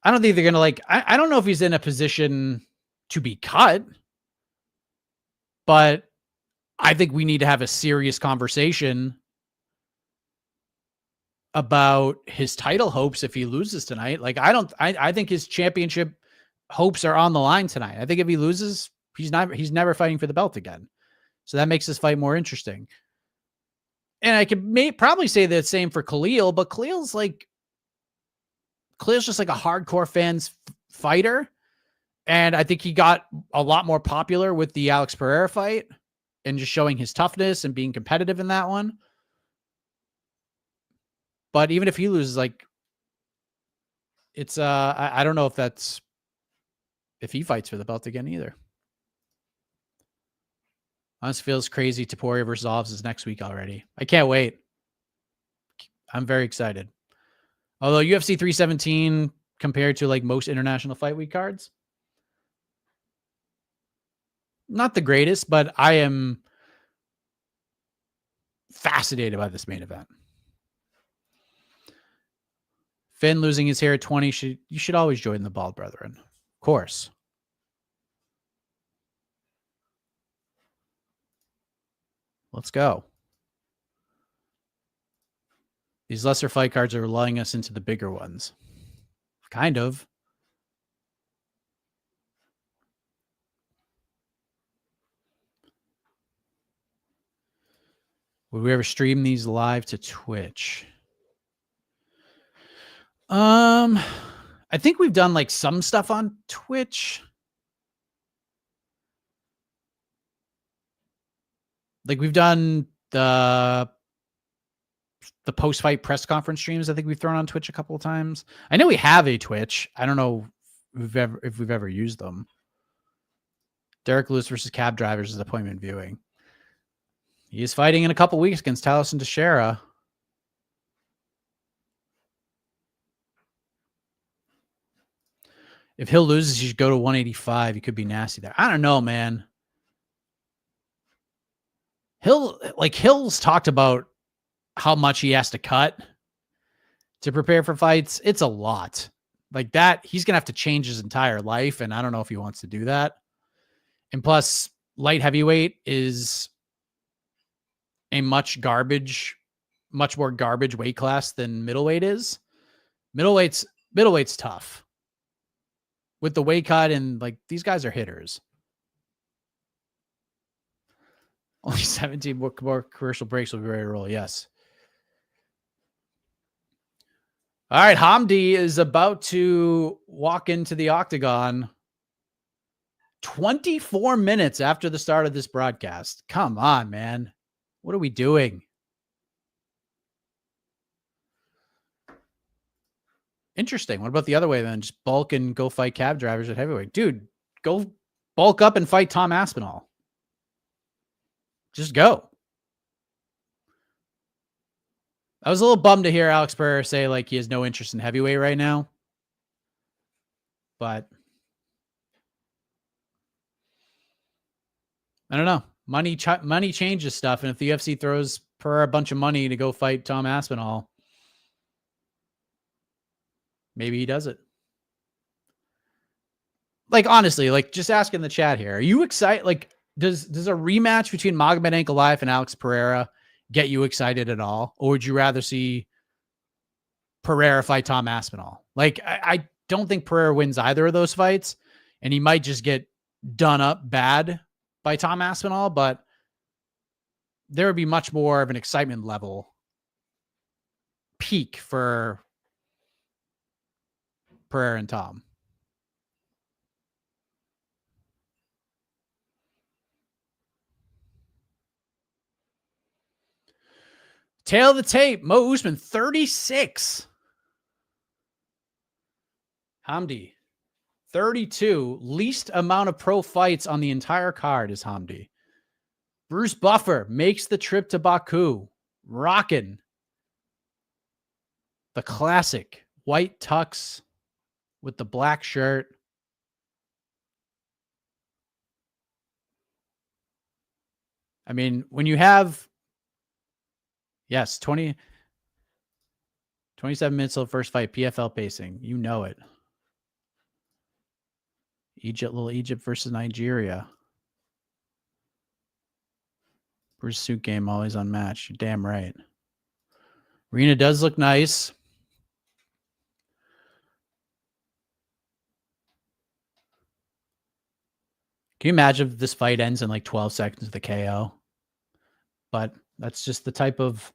I don't think they're going to I don't know if he's in a position to be cut, but I think we need to have a serious conversation about his title hopes if he loses tonight. I think his championship hopes are on the line tonight. I think if he loses, he's never fighting for the belt again. So that makes this fight more interesting. And I could probably say the same for Khalil, but Khalil's just like a hardcore fans fighter. And I think he got a lot more popular with the Alex Pereira fight and just showing his toughness and being competitive in that one. But even if he loses, it's I don't know if he fights for the belt again either. Honestly, feels crazy. Topuria versus Alves is next week already. I can't wait. I'm very excited. Although UFC 317 compared to most international fight week cards, not the greatest, but I am fascinated by this main event. Finn losing his hair at 20. You should always join the Bald Brethren. Of course. Let's go. These lesser fight cards are lulling us into the bigger ones. Kind of. Would we ever stream these live to Twitch? I think we've done some stuff on Twitch. We've done the post-fight press conference streams. I think we've thrown on Twitch a couple of times. I know we have a Twitch. I don't know if we've ever used them. Derek Lewis versus cab drivers is appointment viewing. He is fighting in a couple weeks against Taliesin Teixeira. If Hill loses, he should go to 185. He could be nasty there. I don't know, man. Hill's talked about how much he has to cut to prepare for fights. It's a lot. He's going to have to change his entire life, and I don't know if he wants to do that. And plus, light heavyweight is a much more garbage weight class than middleweight is. Middleweight's tough. With the weight cut and these guys are hitters. Only 17 more commercial breaks will be ready to roll. Yes. All right. Hamdi is about to walk into the octagon 24 minutes after the start of this broadcast. Come on, man. What are we doing? Interesting. What about the other way then? Just bulk and go fight cab drivers at heavyweight. Dude, go bulk up and fight Tom Aspinall. Just go. I was a little bummed to hear Alex Pereira say he has no interest in heavyweight right now. But I don't know. Money changes stuff. And if the UFC throws Pereira a bunch of money to go fight Tom Aspinall, maybe he does it. Honestly, just ask in the chat here. Are you excited? Does a rematch between Magomed Ankalaev and Alex Pereira get you excited at all? Or would you rather see Pereira fight Tom Aspinall? I don't think Pereira wins either of those fights, and he might just get done up bad by Tom Aspinall, but there would be much more of an excitement level peak for Pereira and Tom. Tail of the tape, Mo Usman, 36. Hamdi, 32. Least amount of pro fights on the entire card is Hamdi. Bruce Buffer makes the trip to Baku, rocking the classic white tux with the black shirt. I mean, when you have, yes, 27 minutes till the first fight, PFL pacing, you know it. Little Egypt versus Nigeria. Pursuit game always unmatched. You're damn right. Arena does look nice. Can you imagine if this fight ends in like 12 seconds of the KO? But that's just the type of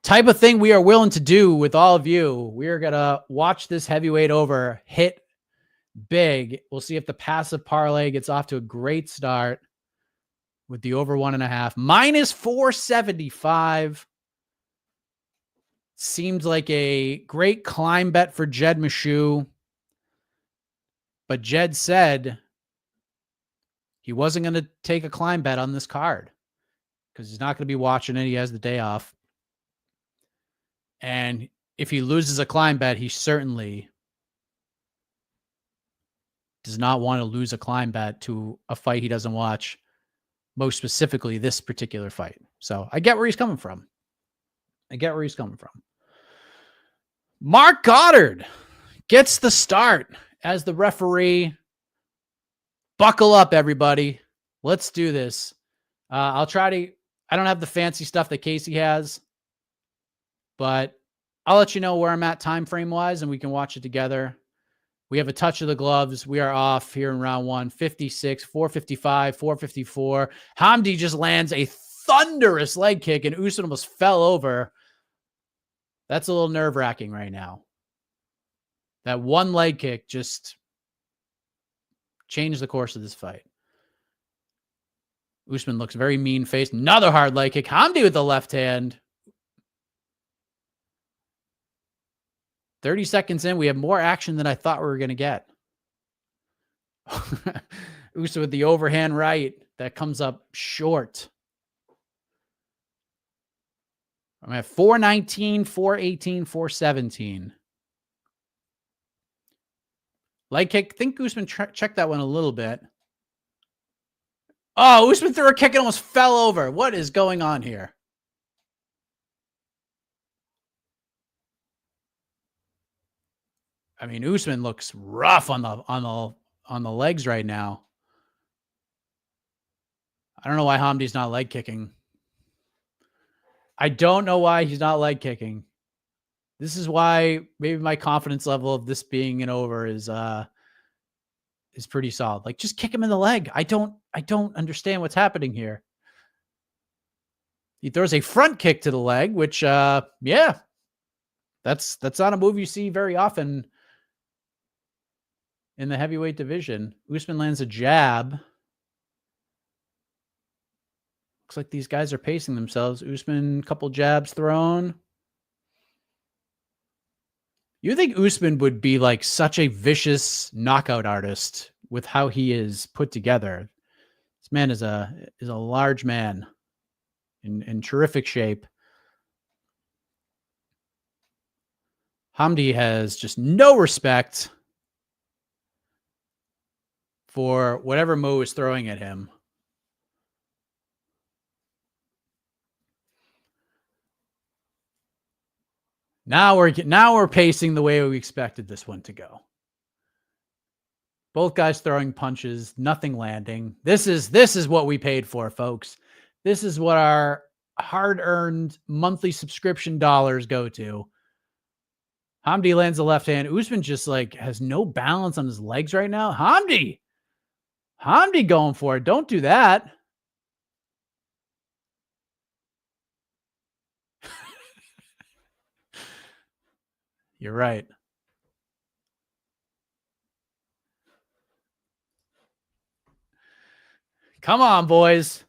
thing we are willing to do with all of you. We are gonna watch this heavyweight over hit big. We'll see if the passive parlay gets off to a great start with the over 1.5 minus 475. Seems like a great climb bet for Jed Meshew. But Jed said he wasn't going to take a climb bet on this card because he's not going to be watching it. He has the day off. And if he loses a climb bet, he certainly does not want to lose a climb bet to a fight he doesn't watch, most specifically this particular fight. So I get where he's coming from. Mark Goddard gets the start as the referee. Buckle up, everybody. Let's do this. I don't have the fancy stuff that Casey has, but I'll let you know where I'm at time frame wise and we can watch it together. We have a touch of the gloves. We are off here in round 1, 56, 455, 454. Hamdi just lands a thunderous leg kick and Usman almost fell over. That's a little nerve-wracking right now. That one leg kick just changed the course of this fight. Usman looks very mean-faced. Another hard leg kick. Hamdi with the left hand. 30 seconds in, we have more action than I thought we were going to get. Usman with the overhand right. That comes up short. I'm at 419, 418, 417. Leg kick. Think Usman checked that one a little bit. Oh, Usman threw a kick and almost fell over. What is going on here? I mean, Usman looks rough on the legs right now. I don't know why Hamdi's not leg kicking. I don't know why he's not leg kicking. This is why maybe my confidence level of this being an over is pretty solid. Like, just kick him in the leg. I don't understand what's happening here. He throws a front kick to the leg, which yeah. That's not a move you see very often in the heavyweight division. Usman lands a jab. Looks like these guys are pacing themselves. Usman, couple jabs thrown. You think Usman would be like such a vicious knockout artist with how he is put together. This man is a large man in terrific shape. Hamdi has just no respect for whatever Mo is throwing at him. Now we're pacing the way we expected this one to go. Both guys throwing punches, nothing landing. This is what we paid for, folks. This is what our hard-earned monthly subscription dollars go to. Hamdi lands the left hand. Usman just like has no balance on his legs right now. Hamdi going for it. Don't do that. You're right. Come on, boys.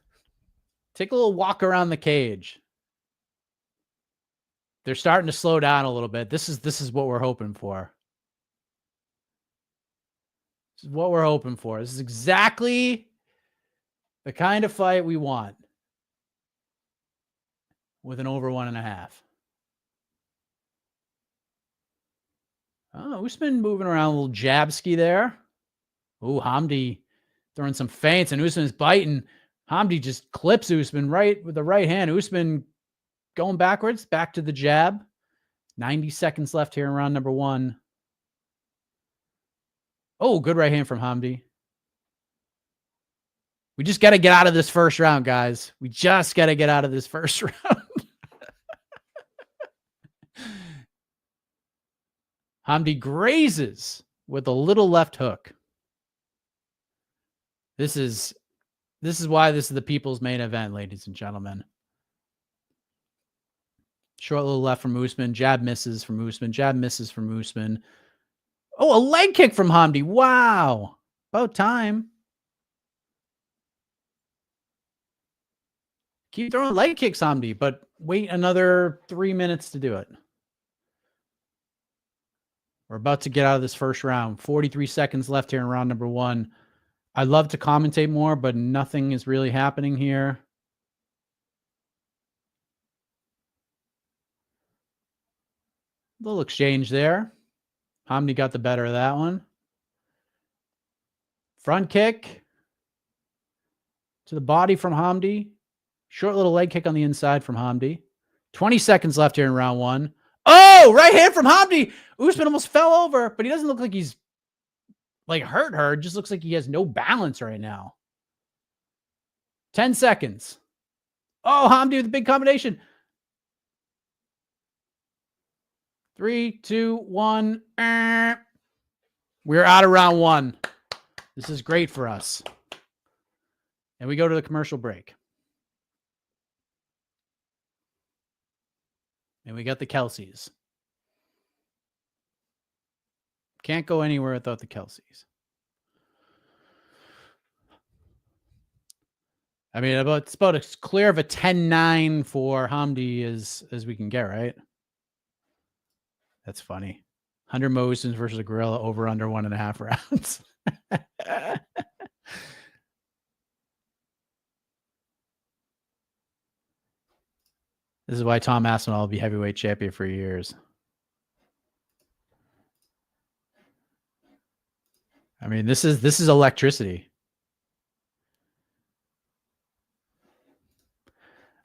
Take a little walk around the cage. They're starting to slow down a little bit. This is what we're hoping for. This is what we're hoping for. This is exactly the kind of fight we want with an over 1.5. Oh, Usman moving around a little jabski there. Oh, Hamdi throwing some feints, and Usman's biting. Hamdi just clips Usman right with the right hand. Usman going backwards, back to the jab. 90 seconds left here in round number 1. Oh, good right hand from Hamdi. We just got to get out of this first round, guys. We just got to get out of this first round. Hamdi grazes with a little left hook. This is why this is the people's main event, ladies and gentlemen. Short little left from Usman. Jab misses from Usman. Jab misses from Usman. Oh, a leg kick from Hamdi. Wow. About time. Keep throwing leg kicks, Hamdi, but wait another 3 minutes to do it. We're about to get out of this first round. 43 seconds left here in round number 1. I'd love to commentate more, but nothing is really happening here. Little exchange there. Hamdi got the better of that one. Front kick to the body from Hamdi. Short little leg kick on the inside from Hamdi. 20 seconds left here in round 1. Oh, right hand from Hamdi. Usman almost fell over, but he doesn't look like he's like hurt. It just looks like he has no balance right now. 10 seconds. Oh, Hamdi with a big combination. 3, 2, 1. We're out of round 1. This is great for us. And we go to the commercial break. And we got the Kelseys. Can't go anywhere without the Kelseys. I mean, it's about as clear of a 10-9 for Hamdi as we can get, right? That's funny. 100 Mosins versus a gorilla over under 1.5 rounds. This is why Tom Aspinall will be heavyweight champion for years. I mean, this is electricity.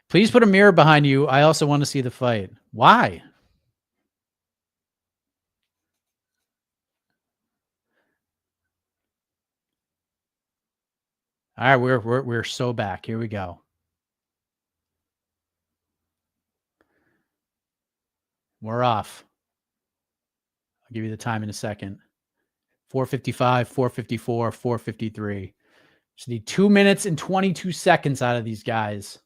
Please put a mirror behind you. I also want to see the fight. Why? All right, we're so back. Here we go. We're off. I'll give you the time in a second. 4:55, 4:54, 4:53. Just need 2 minutes and 22 seconds out of these guys.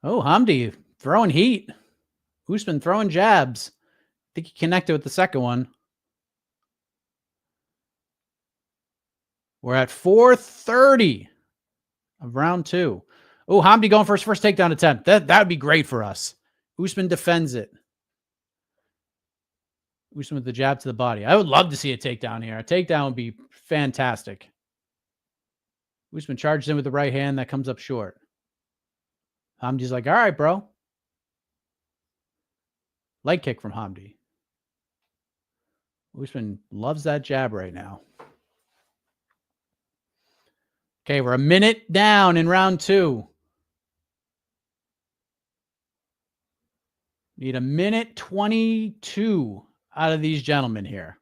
Oh, Hamdi throwing heat. Usman throwing jabs. I think he connected with the second one. We're at 4:30 of round 2. Oh, Hamdi going for his first takedown attempt. That would be great for us. Usman defends it. Usman with the jab to the body. I would love to see a takedown here. A takedown would be fantastic. Usman charged in with the right hand. That comes up short. Hamdi's like, all right, bro. Leg kick from Hamdi. Usman loves that jab right now. Okay, we're a minute down in round 2. Need a minute 22 out of these gentlemen here.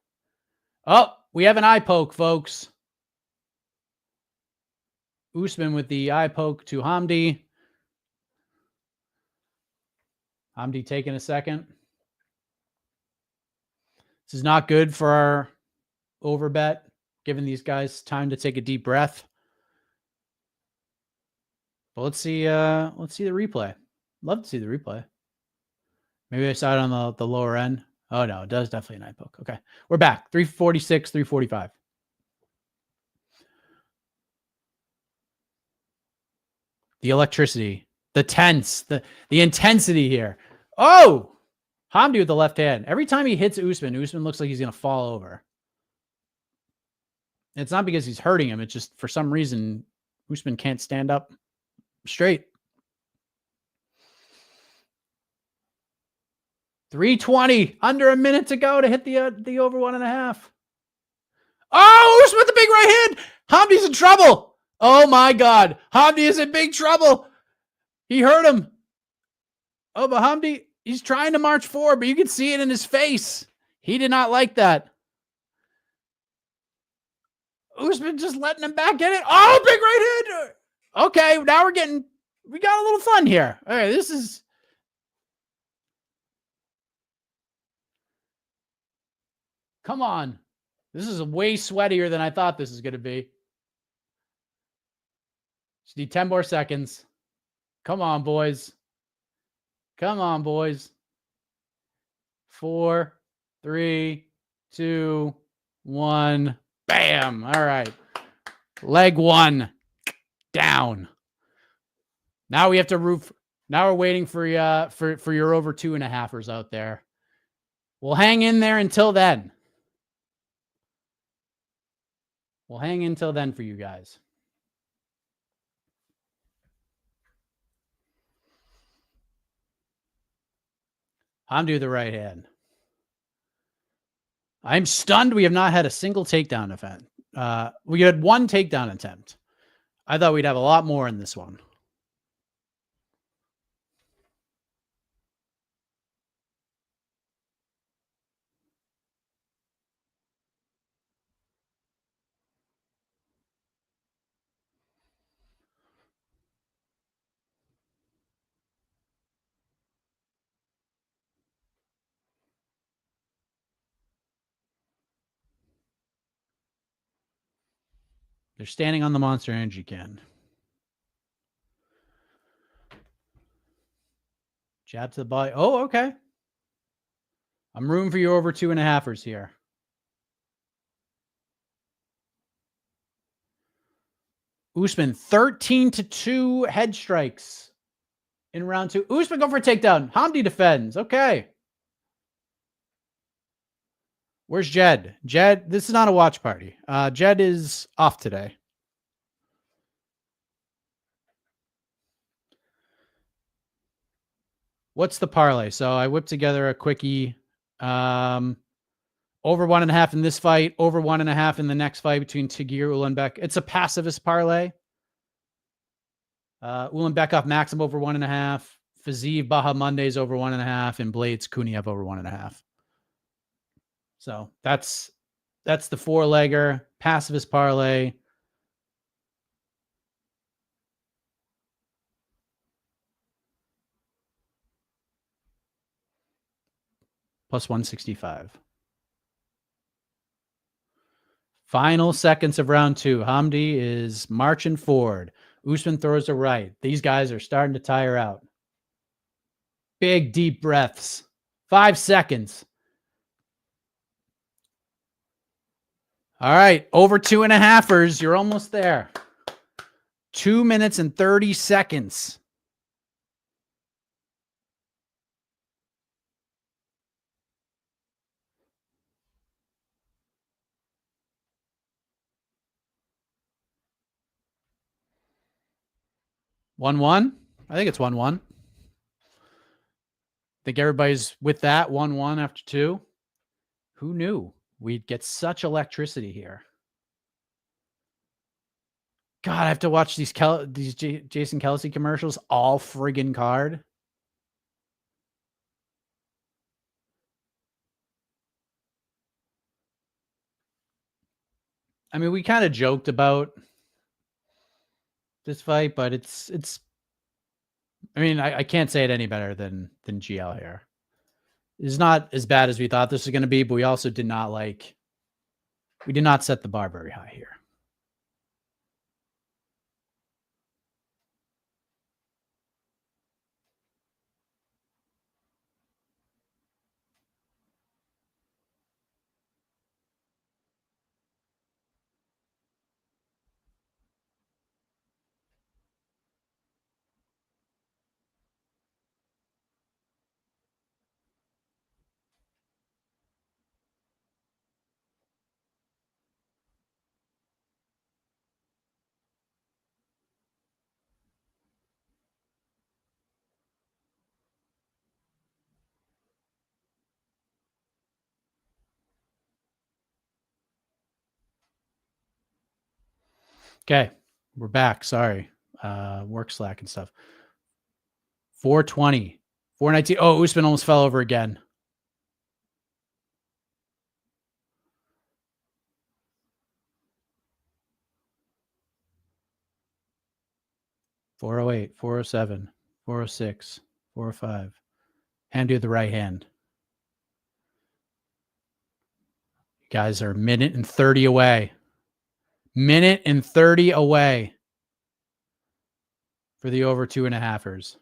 Oh, we have an eye poke, folks. Usman with the eye poke to Hamdi. Hamdi taking a second. This is not good for our overbet, giving these guys time to take a deep breath. But let's see the replay. Love to see the replay. Maybe I saw it on the lower end. Oh no, it does definitely an eye poke. Okay. We're back. 346, 345. The electricity, the tense, the intensity here. Oh! Hamdi with the left hand. Every time he hits Usman, Usman looks like he's going to fall over. It's not because he's hurting him. It's just for some reason, Usman can't stand up straight. 320. Under a minute to go to hit the over 1.5. Oh, Usman with the big right hand. Hamdi's in trouble. Oh, my God. Hamdi is in big trouble. He hurt him. Oh, but Hamdi, he's trying to march forward, but you can see it in his face. He did not like that. Usman just letting him back in it. Oh, big right hand. Okay, now we got a little fun here. All right, this is. Come on. This is way sweatier than I thought this is going to be. Just need 10 more seconds. Come on, boys. Come on, boys. 4, 3, 2, 1. Bam. All right. Leg 1 down. Now we have to roof. Now we're waiting for your over 2.5ers out there. We'll hang in there until then. We'll hang until then for you guys. I'm doing the right hand. I'm stunned we have not had a single takedown event. We had one takedown attempt. I thought we'd have a lot more in this one. They're standing on the Monster Energy can. Jab to the body. Oh, okay. I'm rooting for your over 2.5ers here. Usman 13-2 head strikes in round 2. Usman go for a takedown. Hamdi defends. Okay. Where's Jed? Jed, this is not a watch party. Jed is off today. What's the parlay? So I whipped together a quickie. Over 1.5 in this fight, over 1.5 in the next fight between Tagir Ulanbek. It's a pacifist parlay. Ulanbekov Maxim over 1.5. Fazeev Baha Mondays over 1.5, and Blades Kuniev over 1.5. So that's the 4-legger pacifist parlay. Plus 165. Final seconds of round 2. Hamdi is marching forward. Usman throws a right. These guys are starting to tire out. Big, deep breaths. 5 seconds. All right. Over 2.5ers. You're almost there. 2 minutes and 30 seconds. One. I think it's 1-1. Think everybody's with that 1-1 after 2. Who knew we'd get such electricity here? God, I have to watch these Jason Kelsey commercials all friggin' card. I mean, we kind of joked about this fight, but it's. I mean, I can't say it any better than GL here. It's not as bad as we thought this was going to be, but we also did not set the bar very high here. Okay, we're back. Sorry. Work slack and stuff. 420. 419. Oh, Usman almost fell over again. $408, $407, $406, $405. Hand you the right hand. You guys are a minute and 30 away. Minute and 30 away for the over 2.5ers.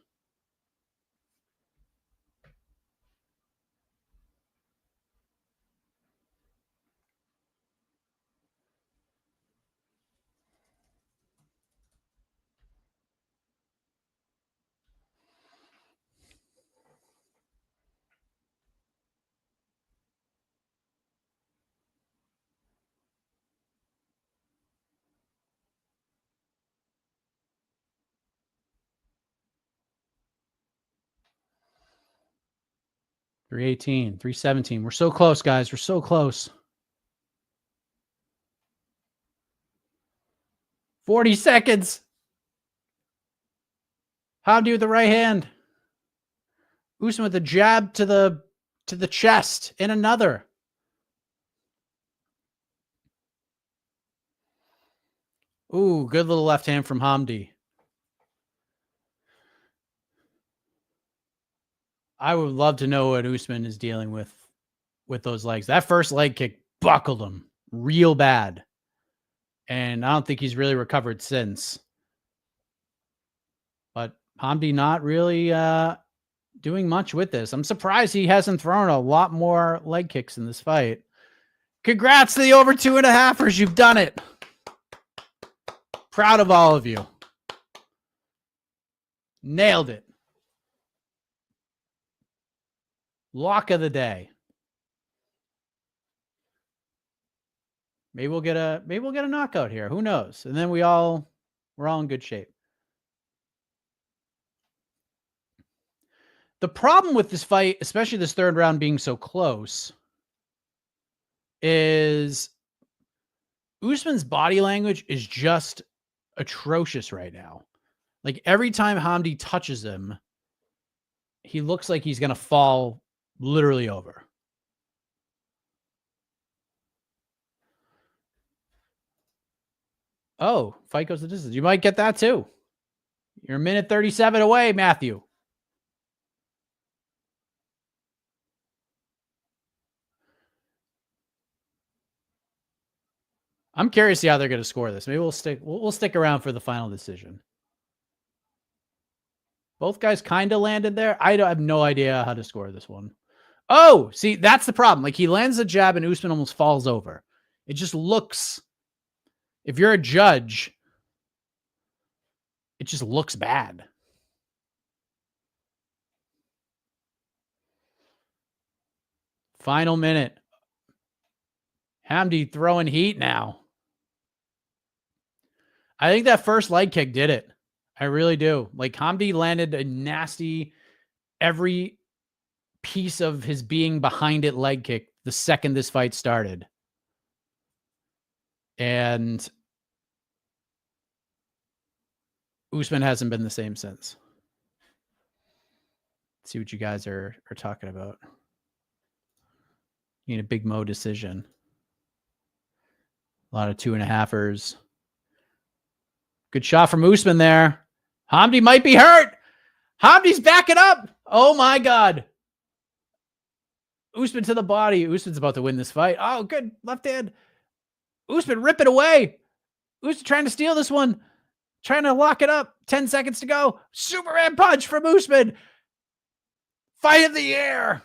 $318, $317. We're so close, guys. We're so close. 40 seconds. Hamdi with the right hand. Usman with the jab to the chest and another. Ooh, good little left hand from Hamdi. I would love to know what Usman is dealing with those legs. That first leg kick buckled him real bad. And I don't think he's really recovered since. But Hamdi not really doing much with this. I'm surprised he hasn't thrown a lot more leg kicks in this fight. Congrats to the over 2.5ers. You've done it. Proud of all of you. Nailed it. Lock of the day. Maybe we'll get a knockout here. Who knows? And then we're all in good shape. The problem with this fight, especially this third round being so close, is Usman's body language is just atrocious right now. Like every time Hamdi touches him, he looks like he's going to fall literally over. Oh, fight goes the distance. You might get that too. You're a minute 37 away, Matthew. I'm curious to see how they're going to score this. Maybe we'll stick around for the final decision. Both guys kind of landed there. I have no idea how to score this one. Oh, see, that's the problem. Like he lands a jab and Usman almost falls over. It just looks, if you're a judge, it just looks bad. Final minute. Hamdi throwing heat now. I think that first leg kick did it. I really do. Like Hamdi landed a nasty, every piece of his being behind it leg kick the second this fight started. And Usman hasn't been the same since. Let's see what you guys are talking about. You need a big Mo decision. A lot of 2.5ers. Good shot from Usman there. Hamdi might be hurt. Hamdi's backing up. Oh my God. Usman to the body. Usman's about to win this fight. Oh, good. Left hand. Usman rip it away. Usman trying to steal this one. Trying to lock it up. 10 seconds to go. Superman punch from Usman. Fight in the air.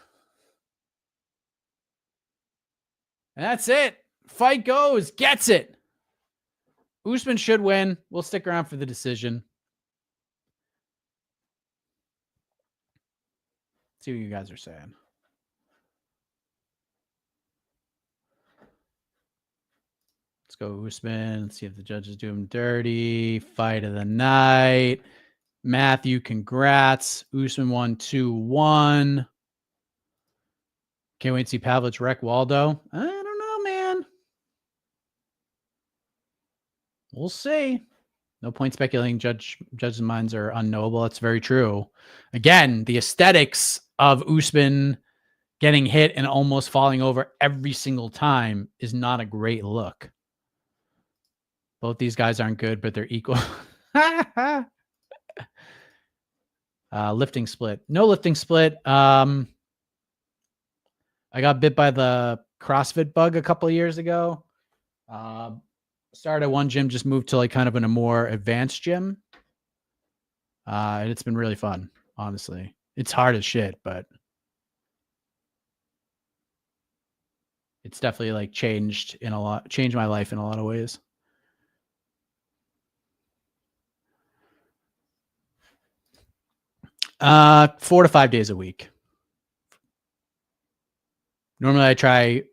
And that's it. Fight goes. Gets it. Usman should win. We'll stick around for the decision. See what you guys are saying. Let's go Usman. Let's see if the judges do him dirty. Fight of the night. Matthew, congrats. Usman won 2-1. Can't wait to see Pavlich wreck Waldo. I don't know, man. We'll see. No point speculating. Judges' minds are unknowable. That's very true. Again, the aesthetics of Usman getting hit and almost falling over every single time is not a great look. Both these guys aren't good, but they're equal. Lifting split. No lifting split. I got bit by the CrossFit bug a couple of years ago. Started at one gym, just moved to like kind of in a more advanced gym. And it's been really fun, honestly. It's hard as shit, but it's definitely like changed my life in a lot of ways. Uh, 4 to 5 days a week. Normally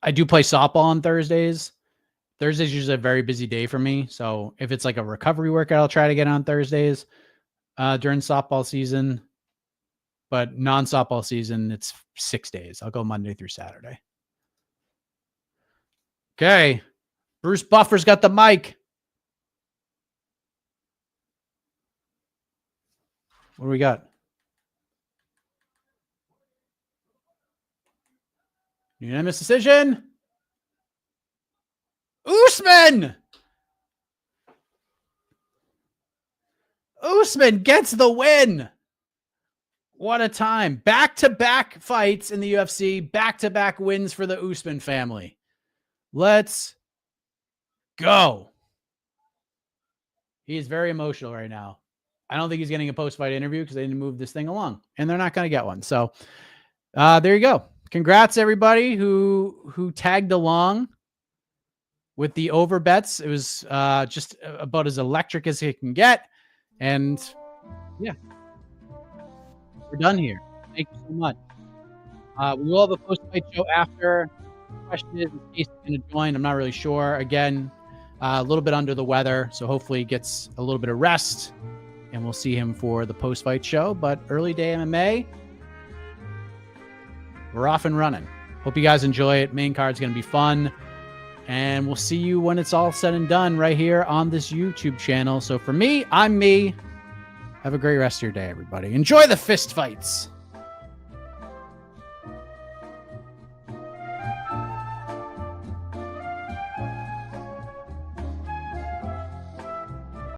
I do play softball on Thursdays. Thursday's usually a very busy day for me. So if it's like a recovery workout, I'll try to get on Thursdays during softball season. But non-softball season, it's 6 days. I'll go Monday through Saturday. Okay. Bruce Buffer's got the mic. What do we got? Unanimous decision. Usman! Usman gets the win. What a time. Back-to-back fights in the UFC. Back-to-back wins for the Usman family. Let's go. He is very emotional right now. I don't think he's getting a post-fight interview because they didn't move this thing along. And they're not going to get one. So there you go. Congrats, everybody who tagged along with the over bets. It was just about as electric as it can get. And yeah, we're done here. Thank you so much. We will have a post-fight show after. The question is, Casey's going to join. I'm not really sure. Again, a little bit under the weather, so hopefully he gets a little bit of rest, and we'll see him for the post-fight show. But early day MMA, we're off and running. Hope you guys enjoy it. Main card's going to be fun. And we'll see you when it's all said and done right here on this YouTube channel. So for me, I'm me. Have a great rest of your day, everybody. Enjoy the fist fights.